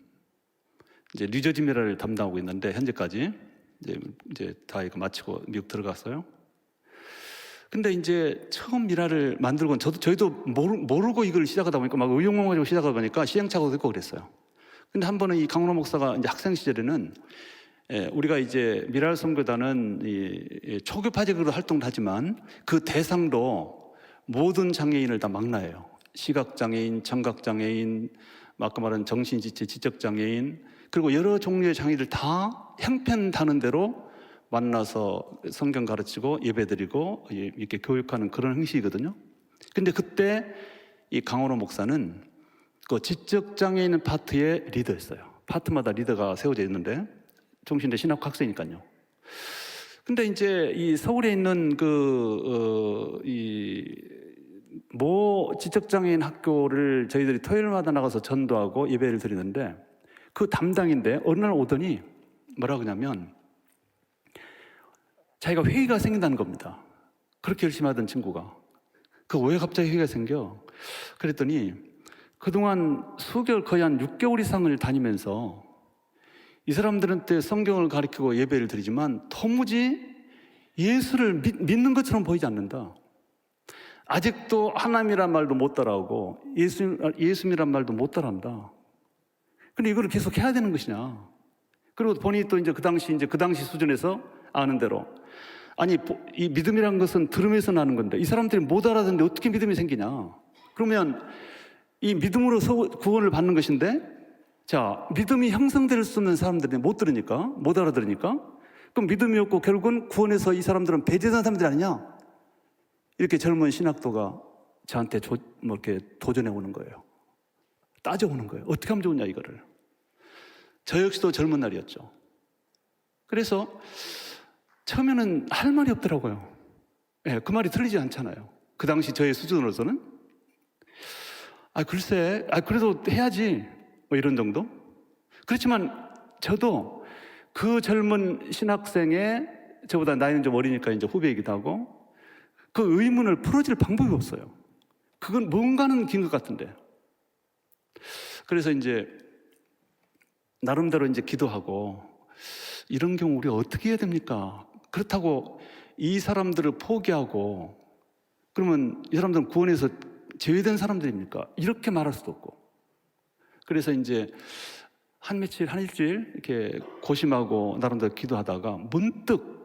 이제 뉴저지 미랄을 담당하고 있는데 현재까지 이제 다 이거 마치고 미국 들어갔어요. 근데 이제 처음 미라를 만들고 저희도 모르고 이걸 시작하다 보니까 막 의욕망가지고 시작하다 보니까 시행착오도 있고 그랬어요. 근데 한 번은 이 강원호 목사가 이제 학생 시절에는 우리가 이제 미랄 선교단은 이 초교파적으로 활동을 하지만 그 대상도 모든 장애인을 다 망라해요. 시각장애인, 청각장애인, 아까 말한 정신지체, 지적장애인, 그리고 여러 종류의 장애인들 다 형편다는 대로 만나서 성경 가르치고 예배드리고 이렇게 교육하는 그런 형식이거든요. 근데 그때 이 강원호 목사는 그 지적장애인 파트의 리더였어요. 파트마다 리더가 세워져 있는데 종신대 신학 학생이니까요. 근데 이제 이 서울에 있는 모 지적장애인 학교를 저희들이 토요일마다 나가서 전도하고 예배를 드리는데 그 담당인데 어느 날 오더니 뭐라고 하냐면 자기가 회의가 생긴다는 겁니다. 그렇게 열심히 하던 친구가. 왜 갑자기 회의가 생겨? 그랬더니 그동안 수개월, 거의 한 6개월 이상을 다니면서 이 사람들한테 성경을 가르치고 예배를 드리지만 도무지 예수를 믿는 것처럼 보이지 않는다. 아직도 하나님이란 말도 못 따라오고 예수님이란 말도 못 따라한다. 근데 이거를 계속 해야 되는 것이냐. 그리고 본인이 또 이제 그 당시 수준에서 아는 대로. 아니, 이 믿음이란 것은 들음에서 나는 건데 이 사람들이 못 알아듣는데 어떻게 믿음이 생기냐. 그러면 이 믿음으로 구원을 받는 것인데, 자, 믿음이 형성될 수 없는 사람들이 못 들으니까, 못 알아들으니까, 그럼 믿음이 없고 결국은 구원해서 이 사람들은 배제된 사람들이 아니냐. 이렇게 젊은 신학도가 저한테 이렇게 도전해 오는 거예요. 따져오는 거예요. 어떻게 하면 좋으냐, 이거를. 저 역시도 젊은 날이었죠. 그래서 처음에는 할 말이 없더라고요. 네, 그 말이 틀리지 않잖아요. 그 당시 저의 수준으로서는. 글쎄, 그래도 해야지. 뭐 이런 정도? 그렇지만 저도 그 젊은 신학생의, 저보다 나이는 좀 어리니까 이제 후배이기도 하고, 그 의문을 풀어줄 방법이 없어요. 그건 뭔가는 긴 것 같은데. 그래서 이제 나름대로 이제 기도하고, 이런 경우 우리가 어떻게 해야 됩니까? 그렇다고 이 사람들을 포기하고 그러면 이 사람들은 구원에서 제외된 사람들입니까? 이렇게 말할 수도 없고. 그래서 이제 한 일주일 이렇게 고심하고 나름대로 기도하다가 문득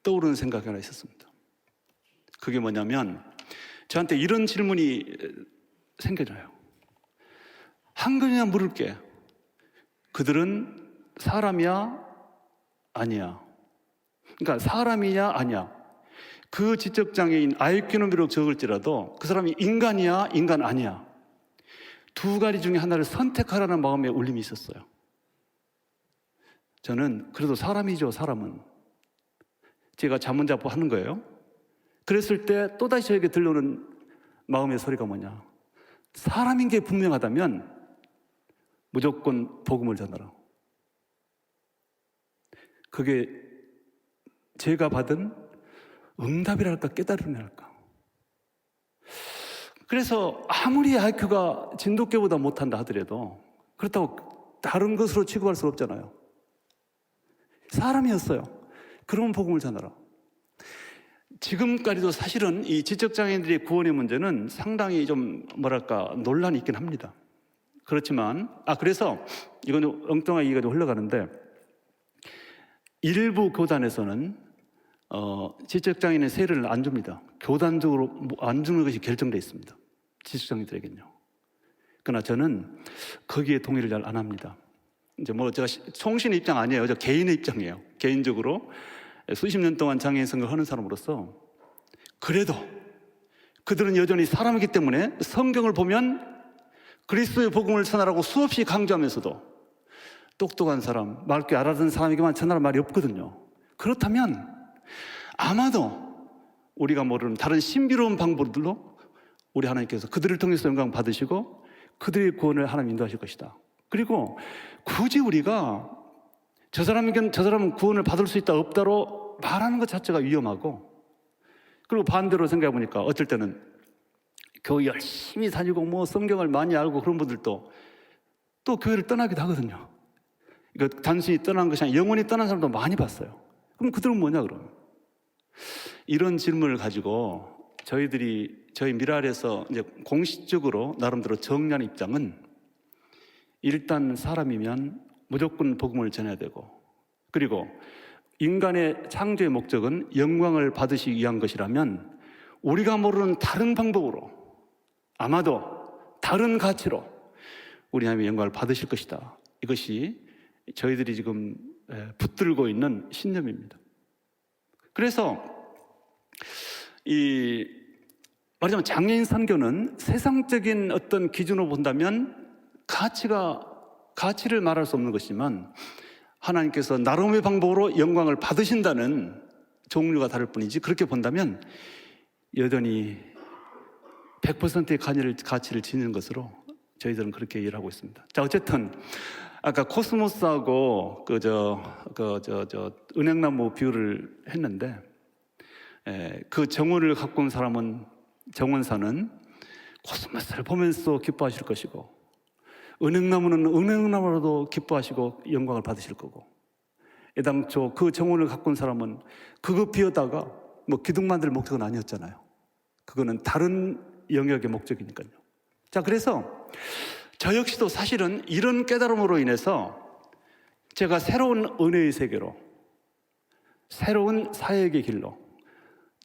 떠오르는 생각이 하나 있었습니다. 그게 뭐냐면 저한테 이런 질문이 생겨져요. 한 가지만 물을게. 그들은 사람이야? 아니야? 그러니까 사람이냐? 아니야? 그 지적장애인 IQ는 비록 적을지라도 그 사람이 인간이야? 인간 아니야? 두 가지 중에 하나를 선택하라는 마음의 울림이 있었어요. 저는 그래도 사람이죠, 사람은. 제가 자문자포 하는 거예요. 그랬을 때 또다시 저에게 들려오는 마음의 소리가 뭐냐. 사람인 게 분명하다면 무조건 복음을 전하라. 그게 제가 받은 응답이랄까 깨달음이랄까. 그래서 아무리 IQ가 진돗개보다 못한다 하더라도 그렇다고 다른 것으로 취급할 수 없잖아요. 사람이었어요. 그러면 복음을 전하라. 지금까지도 사실은 이 지적장애인들의 구원의 문제는 상당히 좀 논란이 있긴 합니다. 그렇지만 그래서 이건 엉뚱한 얘기가 좀 흘러가는데 일부 교단에서는 지적장애인의 세례를 안 줍니다. 교단적으로 안 주는 것이 결정되어 있습니다. 지적장애인들에게는요. 그러나 저는 거기에 동의를 잘 안 합니다. 이제 제가 총신의 입장 아니에요. 저 개인의 입장이에요. 개인적으로 수십 년 동안 장애인 선거를 하는 사람으로서 그래도 그들은 여전히 사람이기 때문에 성경을 보면 그리스도의 복음을 전하라고 수없이 강조하면서도 똑똑한 사람, 맑게 알아듣는 사람에게만 전하라는 말이 없거든요. 그렇다면 아마도 우리가 모르는 다른 신비로운 방법들로 우리 하나님께서 그들을 통해서 영광 받으시고 그들의 구원을 하나님 인도하실 것이다. 그리고 굳이 우리가 저 사람은 구원을 받을 수 있다 없다로 말하는 것 자체가 위험하고, 그리고 반대로 생각해 보니까 어쩔 때는 교회 열심히 다니고 성경을 많이 알고 그런 분들도 또 교회를 떠나기도 하거든요. 이거 단순히 떠난 것이 아니라 영원히 떠난 사람도 많이 봤어요. 그럼 그들은 뭐냐 그럼? 이런 질문을 가지고 저희 미랄에서 이제 공식적으로 나름대로 정리한 입장은 일단 사람이면 무조건 복음을 전해야 되고, 그리고 인간의 창조의 목적은 영광을 받으시기 위한 것이라면 우리가 모르는 다른 방법으로 아마도 다른 가치로 우리 하나님의 영광을 받으실 것이다. 이것이 저희들이 지금 붙들고 있는 신념입니다. 그래서 말하자면 장애인 선교는 세상적인 어떤 기준으로 본다면 가치를 말할 수 없는 것이지만 하나님께서 나름의 방법으로 영광을 받으신다는 종류가 다를 뿐이지, 그렇게 본다면 여전히 100%의 가치를 지니는 것으로 저희들은 그렇게 이해를 하고 있습니다. 자, 어쨌든 아까 코스모스하고 은행나무 비유를 했는데, 그 정원을 갖고 온 정원사는 코스모스를 보면서 기뻐하실 것이고, 은행나무는 은행나무로도 기뻐하시고 영광을 받으실 거고, 애당초 그 정원을 갖고 온 사람은 그거 피우다가 기둥 만들 목적은 아니었잖아요. 그거는 다른 영역의 목적이니까요. 자, 그래서 저 역시도 사실은 이런 깨달음으로 인해서 제가 새로운 은혜의 세계로, 새로운 사역의 길로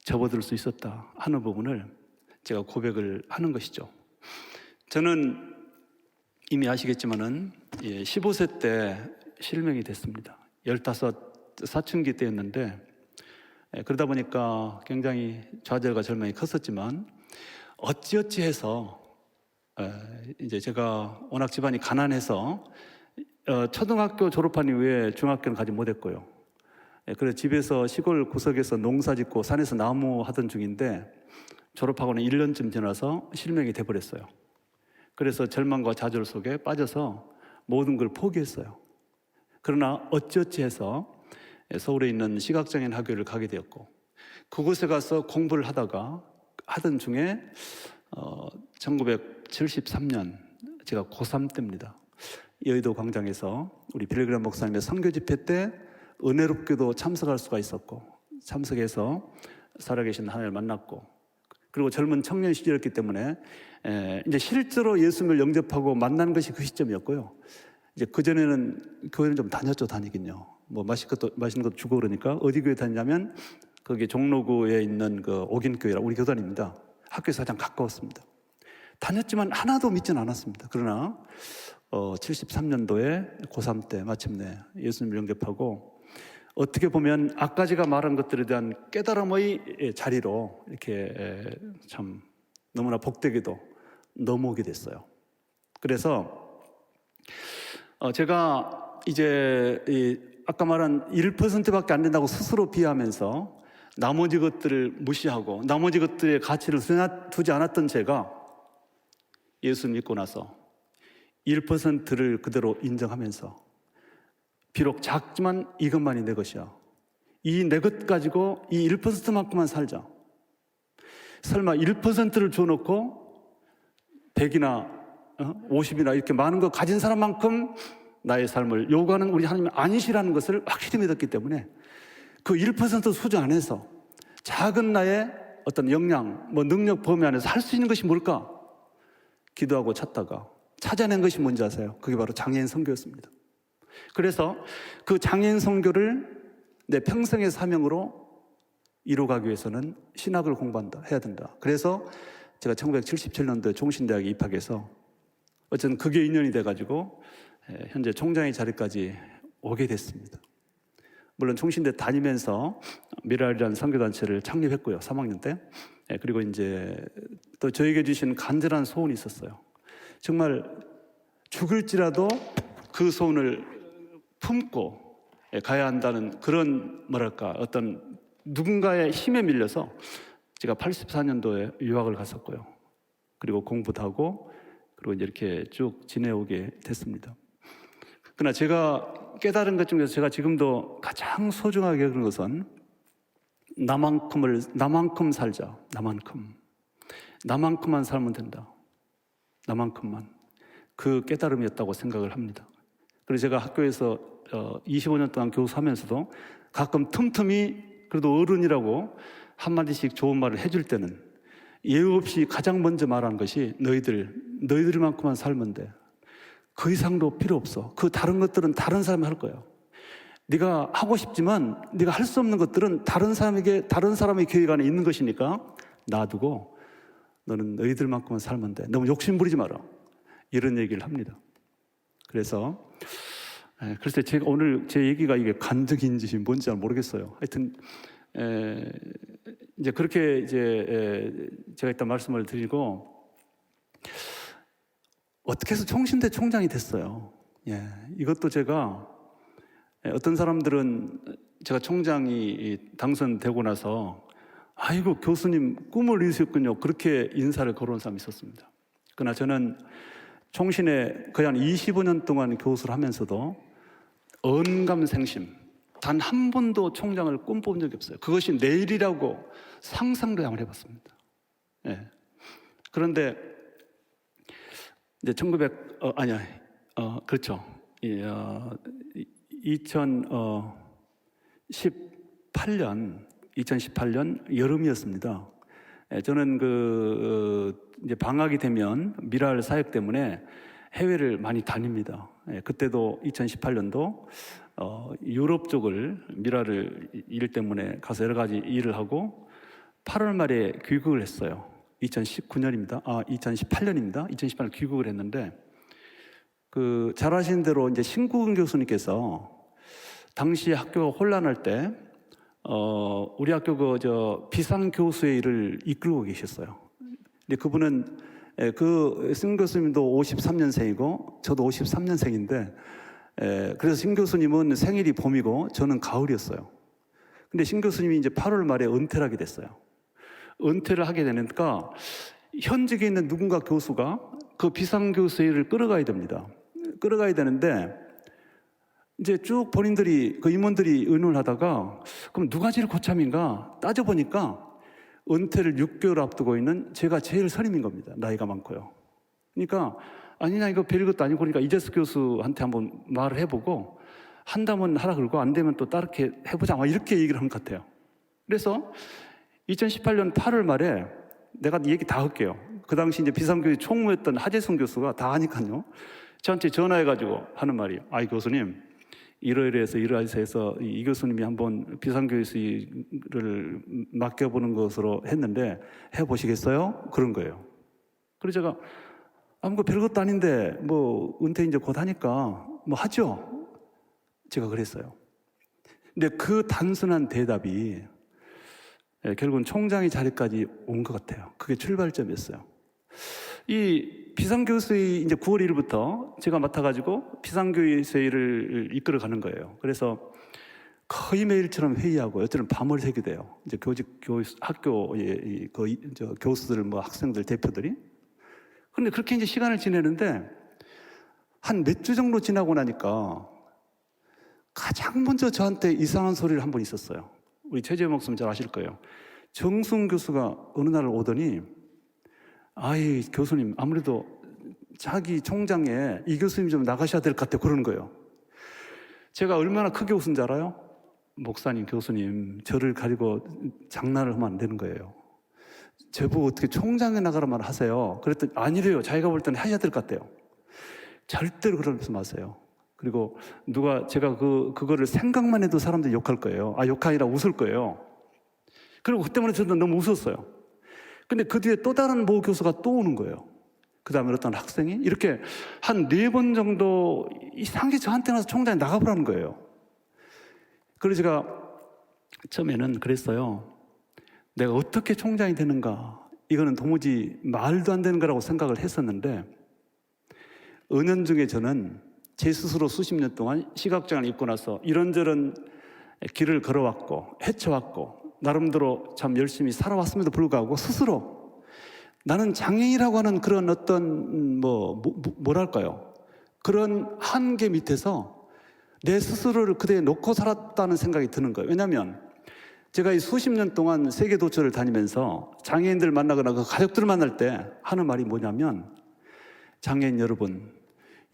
접어들 수 있었다 하는 부분을 제가 고백을 하는 것이죠. 저는 이미 아시겠지만은 15세 때 실명이 됐습니다. 15 사춘기 때였는데, 그러다 보니까 굉장히 좌절과 절망이 컸었지만 어찌어찌 해서 이제 제가 워낙 집안이 가난해서 초등학교 졸업한 이후에 중학교는 가지 못했고요. 그래서 집에서 시골 구석에서 농사 짓고 산에서 나무 하던 중인데 졸업하고는 1년쯤 지나서 실명이 돼버렸어요. 그래서 절망과 좌절 속에 빠져서 모든 걸 포기했어요. 그러나 어찌어찌 해서 서울에 있는 시각장애인 학교를 가게 되었고, 그곳에 가서 공부를 하던 중에 1973년 제가 고3 때입니다. 여의도 광장에서 우리 빌리그람 목사님의 선교 집회 때 은혜롭게도 참석할 수가 있었고, 참석해서 살아계신 하나님을 만났고, 그리고 젊은 청년 시절이었기 때문에 이제 실제로 예수님을 영접하고 만난 것이 그 시점이었고요. 이제 그전에는 교회는 좀 다니긴요. 뭐 맛있는 것도 주고 그러니까 어디 교회 다니냐면 거기 종로구에 있는 그 옥인교회라 우리 교단입니다. 학교에서 가장 가까웠습니다. 다녔지만 하나도 믿지는 않았습니다. 그러나 73년도에 고3 때 마침내 예수님을 영접하고, 어떻게 보면 아까 제가 말한 것들에 대한 깨달음의 자리로 이렇게 참 너무나 복되게도 넘어오게 됐어요. 그래서 제가 이제 아까 말한 1%밖에 안 된다고 스스로 비하하면서 나머지 것들을 무시하고 나머지 것들의 가치를 두지 않았던 제가 예수 믿고 나서 1%를 그대로 인정하면서, 비록 작지만 이것만이 내 것이야, 이 내 것 가지고 이 1%만큼만 살자. 설마 1%를 줘놓고 100이나 50이나 이렇게 많은 거 가진 사람만큼 나의 삶을 요구하는 우리 하나님이 아니시라는 것을 확실히 믿었기 때문에 그 1% 수준 안에서 작은 나의 어떤 역량, 능력 범위 안에서 할 수 있는 것이 뭘까? 기도하고 찾다가 찾아낸 것이 뭔지 아세요? 그게 바로 장애인 선교였습니다. 그래서 그 장애인 선교를 내 평생의 사명으로 이루어가기 위해서는 신학을 해야 된다. 그래서 제가 1977년도에 종신대학에 입학해서 어쨌든 그게 인연이 돼가지고 현재 총장의 자리까지 오게 됐습니다. 물론 총신대 다니면서 미랄이라는 선교단체를 창립했고요, 3학년 때. 그리고 이제 또 저에게 주신 간절한 소원이 있었어요. 정말 죽을지라도 그 소원을 품고 가야 한다는 그런 어떤 누군가의 힘에 밀려서 제가 84년도에 유학을 갔었고요. 그리고 공부도 하고 그리고 이제 이렇게 쭉 지내오게 됐습니다. 그러나 제가 깨달은 것 중에서 제가 지금도 가장 소중하게 여기는 것은 나만큼 살자. 나만큼만 살면 된다. 나만큼만. 그 깨달음이었다고 생각을 합니다. 그래서 제가 학교에서 25년 동안 교수하면서도 가끔 틈틈이 그래도 어른이라고 한마디씩 좋은 말을 해줄 때는 예우 없이 가장 먼저 말하는 것이 너희들만큼만 살면 돼. 그 이상도 필요 없어. 그 다른 것들은 다른 사람이 할 거야. 네가 하고 싶지만 네가 할 수 없는 것들은 다른 사람의 계획 안에 있는 것이니까 놔두고 너는 너희들만큼만 살면 돼. 너무 욕심 부리지 마라. 이런 얘기를 합니다. 그래서 글쎄 제가 오늘 제 얘기가 이게 간증인지 뭔지 잘 모르겠어요. 하여튼 이제 그렇게 제가 일단 말씀을 드리고 어떻게 해서 총신대 총장이 됐어요. 이것도 제가 어떤 사람들은 제가 총장이 당선되고 나서 아이고 교수님 꿈을 이루셨군요. 그렇게 인사를 걸어온 사람이 있었습니다. 그러나 저는 총신에 거의 한 25년 동안 교수를 하면서도 언감생심 단 한 번도 총장을 꿈꿔본 적이 없어요. 그것이 내일이라고 상상도 안 해봤습니다. 그런데 이제 2018년 여름이었습니다. 저는 이제 방학이 되면 미랄 사역 때문에 해외를 많이 다닙니다. 그때도 2018년도 유럽 쪽을 미라를 일 때문에 가서 여러 가지 일을 하고 8월 말에 귀국을 했어요. 2019년입니다. 2018년입니다. 2018년 귀국을 했는데 잘 아시는 대로 이제 신국은 교수님께서 당시 학교 혼란할 때 우리 학교 비상교수의 일을 이끌고 계셨어요. 근데 그분은 신 교수님도 53년생이고 저도 53년생인데 그래서 신 교수님은 생일이 봄이고 저는 가을이었어요. 근데 신 교수님이 이제 8월 말에 은퇴를 하게 됐어요. 은퇴를 하게 되니까 현직에 있는 누군가 교수가 그 비상교수의 일을 끌어가야 됩니다. 끌어가야 되는데 이제 쭉 본인들이 그 임원들이 의논을 하다가 그럼 누가 제일 고참인가 따져보니까 은퇴를 6개월 앞두고 있는 제가 제일 선임인 겁니다. 나이가 많고요. 그러니까 아니냐 이거 별것도 아니고 그러니까 이재수 교수한테 한번 말을 해보고 한다면 하라 그러고 안 되면 또 다르게 해보자 막 이렇게 얘기를 한 것 같아요. 그래서 2018년 8월 말에 내가 얘기 다 할게요. 그 당시 이제 비상교수 총무였던 하재순 교수가 다 하니까요. 저한테 전화해가지고 하는 말이 아이 교수님 이러이러해서 이러해서 이 교수님이 한번 비상교수를 맡겨보는 것으로 했는데 해보시겠어요? 그런 거예요. 그래서 제가 뭐 별것도 아닌데 뭐 은퇴 이제 곧 하니까 뭐 하죠. 제가 그랬어요. 근데 그 단순한 대답이 결국은 총장의 자리까지 온 것 같아요. 그게 출발점이었어요. 이 비상교수의 이제 9월 1일부터 제가 맡아가지고 비상교수회의를 이끌어 가는 거예요. 그래서 거의 매일처럼 회의하고 여태는 밤을 새게 돼요. 이제 학교의 교수들, 뭐 학생들, 대표들이. 그런데 그렇게 이제 시간을 지내는데 한 몇 주 정도 지나고 나니까 가장 먼저 저한테 이상한 소리를 한 번 있었어요. 우리 최재형 목사님 잘 아실 거예요. 정순 교수가 어느 날 오더니 아이 교수님 아무래도 자기 총장에 이 교수님 좀 나가셔야 될 것 같아 그러는 거예요. 제가 얼마나 크게 웃은 줄 알아요? 목사님 교수님 저를 가리고 장난을 하면 안 되는 거예요. 제보고 어떻게 총장에 나가라 말 하세요. 그랬더니 아니래요. 자기가 볼 때는 하셔야 될 것 같아요. 절대로 그러지 마세요. 그리고 제가 그거를 생각만 해도 사람들이 욕할 거예요. 욕이 아니라 웃을 거예요. 그리고 그때만 해도 저도 너무 웃었어요. 근데 그 뒤에 또 다른 모 교수가 또 오는 거예요. 그 다음에 어떤 학생이 이렇게 한 4번 정도 이상하게 저한테 나서 총장에 나가보라는 거예요. 그래서 제가 처음에는 그랬어요. 내가 어떻게 총장이 되는가 이거는 도무지 말도 안 되는 거라고 생각을 했었는데 은연중에 저는 제 스스로 수십 년 동안 시각장애를 입고 나서 이런저런 길을 걸어왔고 헤쳐왔고 나름대로 참 열심히 살아왔음에도 불구하고 스스로 나는 장애인이라고 하는 그런 어떤 뭐랄까요 그런 한계 밑에서 내 스스로를 그대에 놓고 살았다는 생각이 드는 거예요. 왜냐하면 제가 이 수십 년 동안 세계 도처를 다니면서 장애인들 만나거나 그 가족들 만날 때 하는 말이 뭐냐면 장애인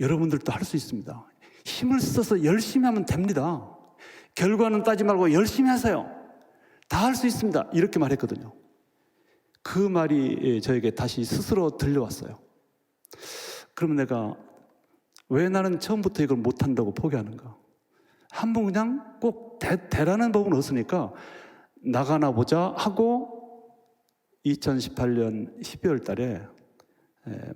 여러분들도 할 수 있습니다. 힘을 써서 열심히 하면 됩니다. 결과는 따지 말고 열심히 하세요. 다 할 수 있습니다. 이렇게 말했거든요. 그 말이 저에게 다시 스스로 들려왔어요. 그러면 내가 왜 나는 처음부터 이걸 못한다고 포기하는가? 한번 그냥 꼭 되라는 법은 없으니까 나가나 보자 하고 2018년 12월 달에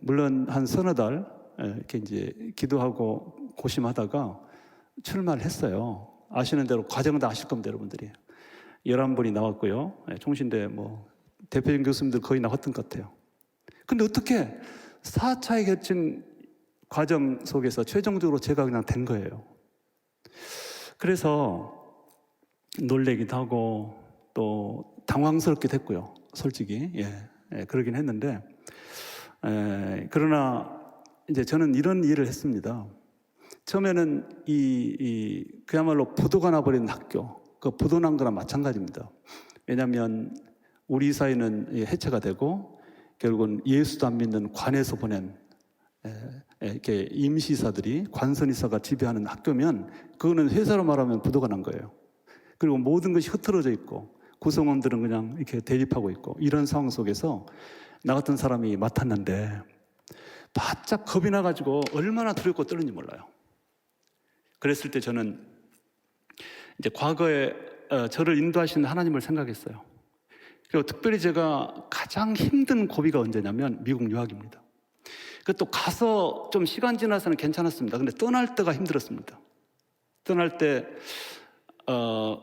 물론 한 서너 달 이렇게 이제 기도하고 고심하다가 출마를 했어요. 아시는 대로 과정은 다 아실 겁니다, 여러분들이. 11분이 나왔고요. 총신대 대표적인 교수님들 거의 나왔던 것 같아요. 근데 어떻게 4차의 결정 과정 속에서 최종적으로 제가 그냥 된 거예요. 그래서 놀래기도 하고 또 당황스럽게 됐고요. 솔직히 그러긴 했는데 그러나 이제 저는 이런 일을 했습니다. 처음에는 그야말로 부도가 나버린 학교, 그 부도 난 거랑 마찬가지입니다. 왜냐하면 우리 사회는 해체가 되고 결국은 예수도 안 믿는 관에서 보낸 이렇게 임시사들이 관선이사가 지배하는 학교면 그거는 회사로 말하면 부도가 난 거예요. 그리고 모든 것이 흐트러져 있고 구성원들은 그냥 이렇게 대립하고 있고 이런 상황 속에서 나 같은 사람이 맡았는데 바짝 겁이 나가지고 얼마나 두렵고 떨는지 몰라요. 그랬을 때 저는 이제 과거에 저를 인도하신 하나님을 생각했어요. 그리고 특별히 제가 가장 힘든 고비가 언제냐면 미국 유학입니다. 또 가서 좀 시간 지나서는 괜찮았습니다. 근데 떠날 때가 힘들었습니다. 떠날 때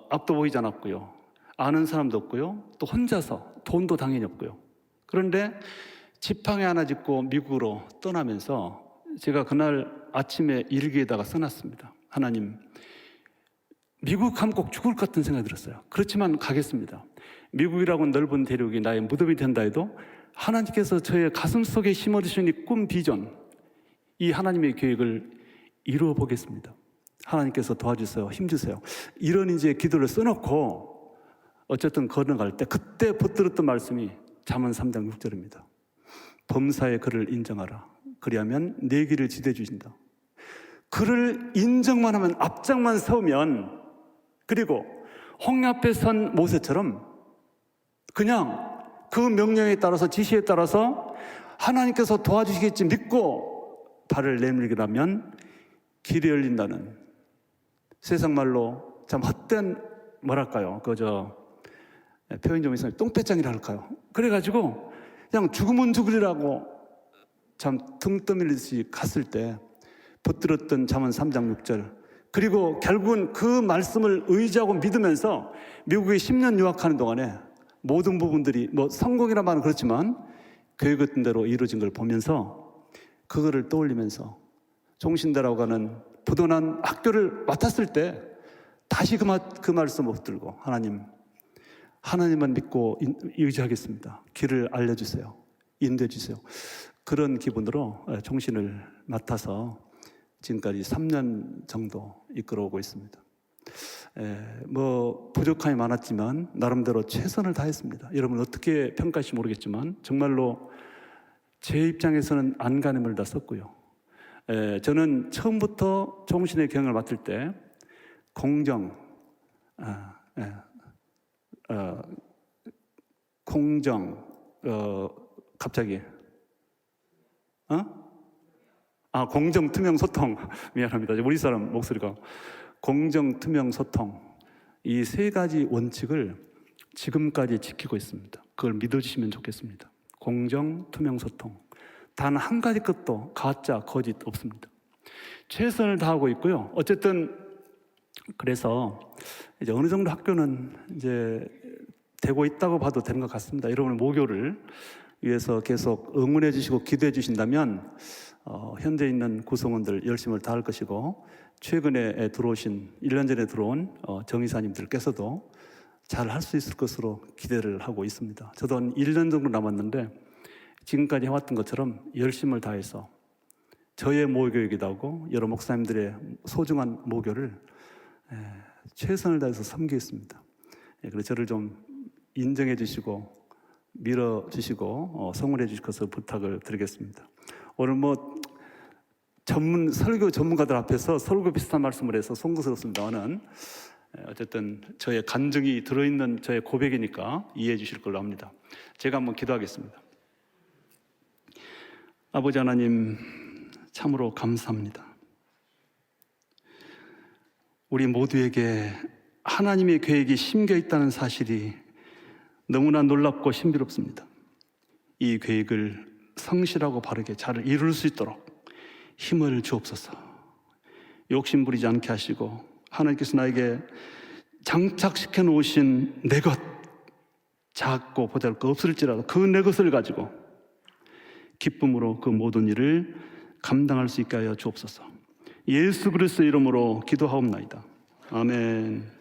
앞도 보이지 않았고요. 아는 사람도 없고요. 또 혼자서 돈도 당연히 없고요. 그런데 지팡이 하나 짚고 미국으로 떠나면서 제가 그날 아침에 일기에다가 써놨습니다. 하나님, 미국 가면 꼭 죽을 것 같은 생각이 들었어요. 그렇지만 가겠습니다. 미국이라고 넓은 대륙이 나의 무덤이 된다 해도 하나님께서 저의 가슴 속에 심어주신 이 꿈 비전, 이 하나님의 계획을 이루어 보겠습니다. 하나님께서 도와주세요. 힘주세요. 이런 이제 기도를 써놓고 어쨌든 걸어갈 때 그때 붙들었던 말씀이 잠언 3장 6절입니다. 범사의 그를 인정하라. 그리하면 내 길을 지대 주신다. 그를 인정만 하면, 앞장만 서면, 그리고 홍해 앞에 선 모세처럼 그냥 그 명령에 따라서, 지시에 따라서 하나님께서 도와주시겠지 믿고 발을 내밀기라면 길이 열린다는, 세상 말로 참 헛된, 뭐랄까요, 표현 좀 있으면 똥배짱이라 할까요? 그래가지고 그냥 죽으면 죽으리라고 참 등 떠밀리듯이 갔을 때 붙들었던 잠언 3장 6절, 그리고 결국은 그 말씀을 의지하고 믿으면서 미국에 10년 유학하는 동안에 모든 부분들이 성공이란 말은 그렇지만 계획했던 대로 이루어진 걸 보면서 그거를 떠올리면서 종신대라고 하는 부도난 학교를 맡았을 때 다시 그 말씀 붙들고 하나님만 믿고 의지하겠습니다. 길을 알려주세요. 인도해 주세요. 그런 기분으로 종신을 맡아서 지금까지 3년 정도 이끌어오고 있습니다. 부족함이 많았지만 나름대로 최선을 다했습니다. 여러분 어떻게 평가하실지 모르겠지만 정말로 제 입장에서는 안간힘을 다 썼고요. 저는 처음부터 종신의 경영을 맡을 때 공정, 투명, 소통. 미안합니다. 우리 사람 목소리가. 공정, 투명, 소통. 이 세 가지 원칙을 지금까지 지키고 있습니다. 그걸 믿어주시면 좋겠습니다. 공정, 투명, 소통. 단 한 가지 것도 가짜, 거짓 없습니다. 최선을 다하고 있고요. 어쨌든 그래서 이제 어느 정도 학교는 이제 되고 있다고 봐도 되는 것 같습니다. 여러분의 모교를 위해서 계속 응원해 주시고 기도해 주신다면 현재 있는 구성원들 열심을 다할 것이고, 최근에 들어오신 1년 전에 들어온 정의사님들께서도 잘 할 수 있을 것으로 기대를 하고 있습니다. 저도 한 1년 정도 남았는데 지금까지 해왔던 것처럼 열심을 다해서 저의 모교이기도 하고 여러 목사님들의 소중한 모교를 최선을 다해서 섬기겠습니다. 그래서 저를 좀 인정해 주시고 밀어주시고 성원해 주실 것을 부탁을 드리겠습니다. 오늘 설교 전문가들 앞에서 설교 비슷한 말씀을 해서 송구스럽습니다만은 어쨌든 저의 간증이 들어있는 저의 고백이니까 이해해 주실 걸로 합니다. 제가 한번 기도하겠습니다. 아버지 하나님, 참으로 감사합니다. 우리 모두에게 하나님의 계획이 심겨 있다는 사실이 너무나 놀랍고 신비롭습니다. 이 계획을 성실하고 바르게 잘 이룰 수 있도록 힘을 주옵소서. 욕심 부리지 않게 하시고, 하나님께서 나에게 장착시켜 놓으신 내 것, 작고 보잘것 없을지라도 그 내 것을 가지고 기쁨으로 그 모든 일을 감당할 수 있게 하여 주옵소서. 예수 그리스도의 이름으로 기도하옵나이다. 아멘.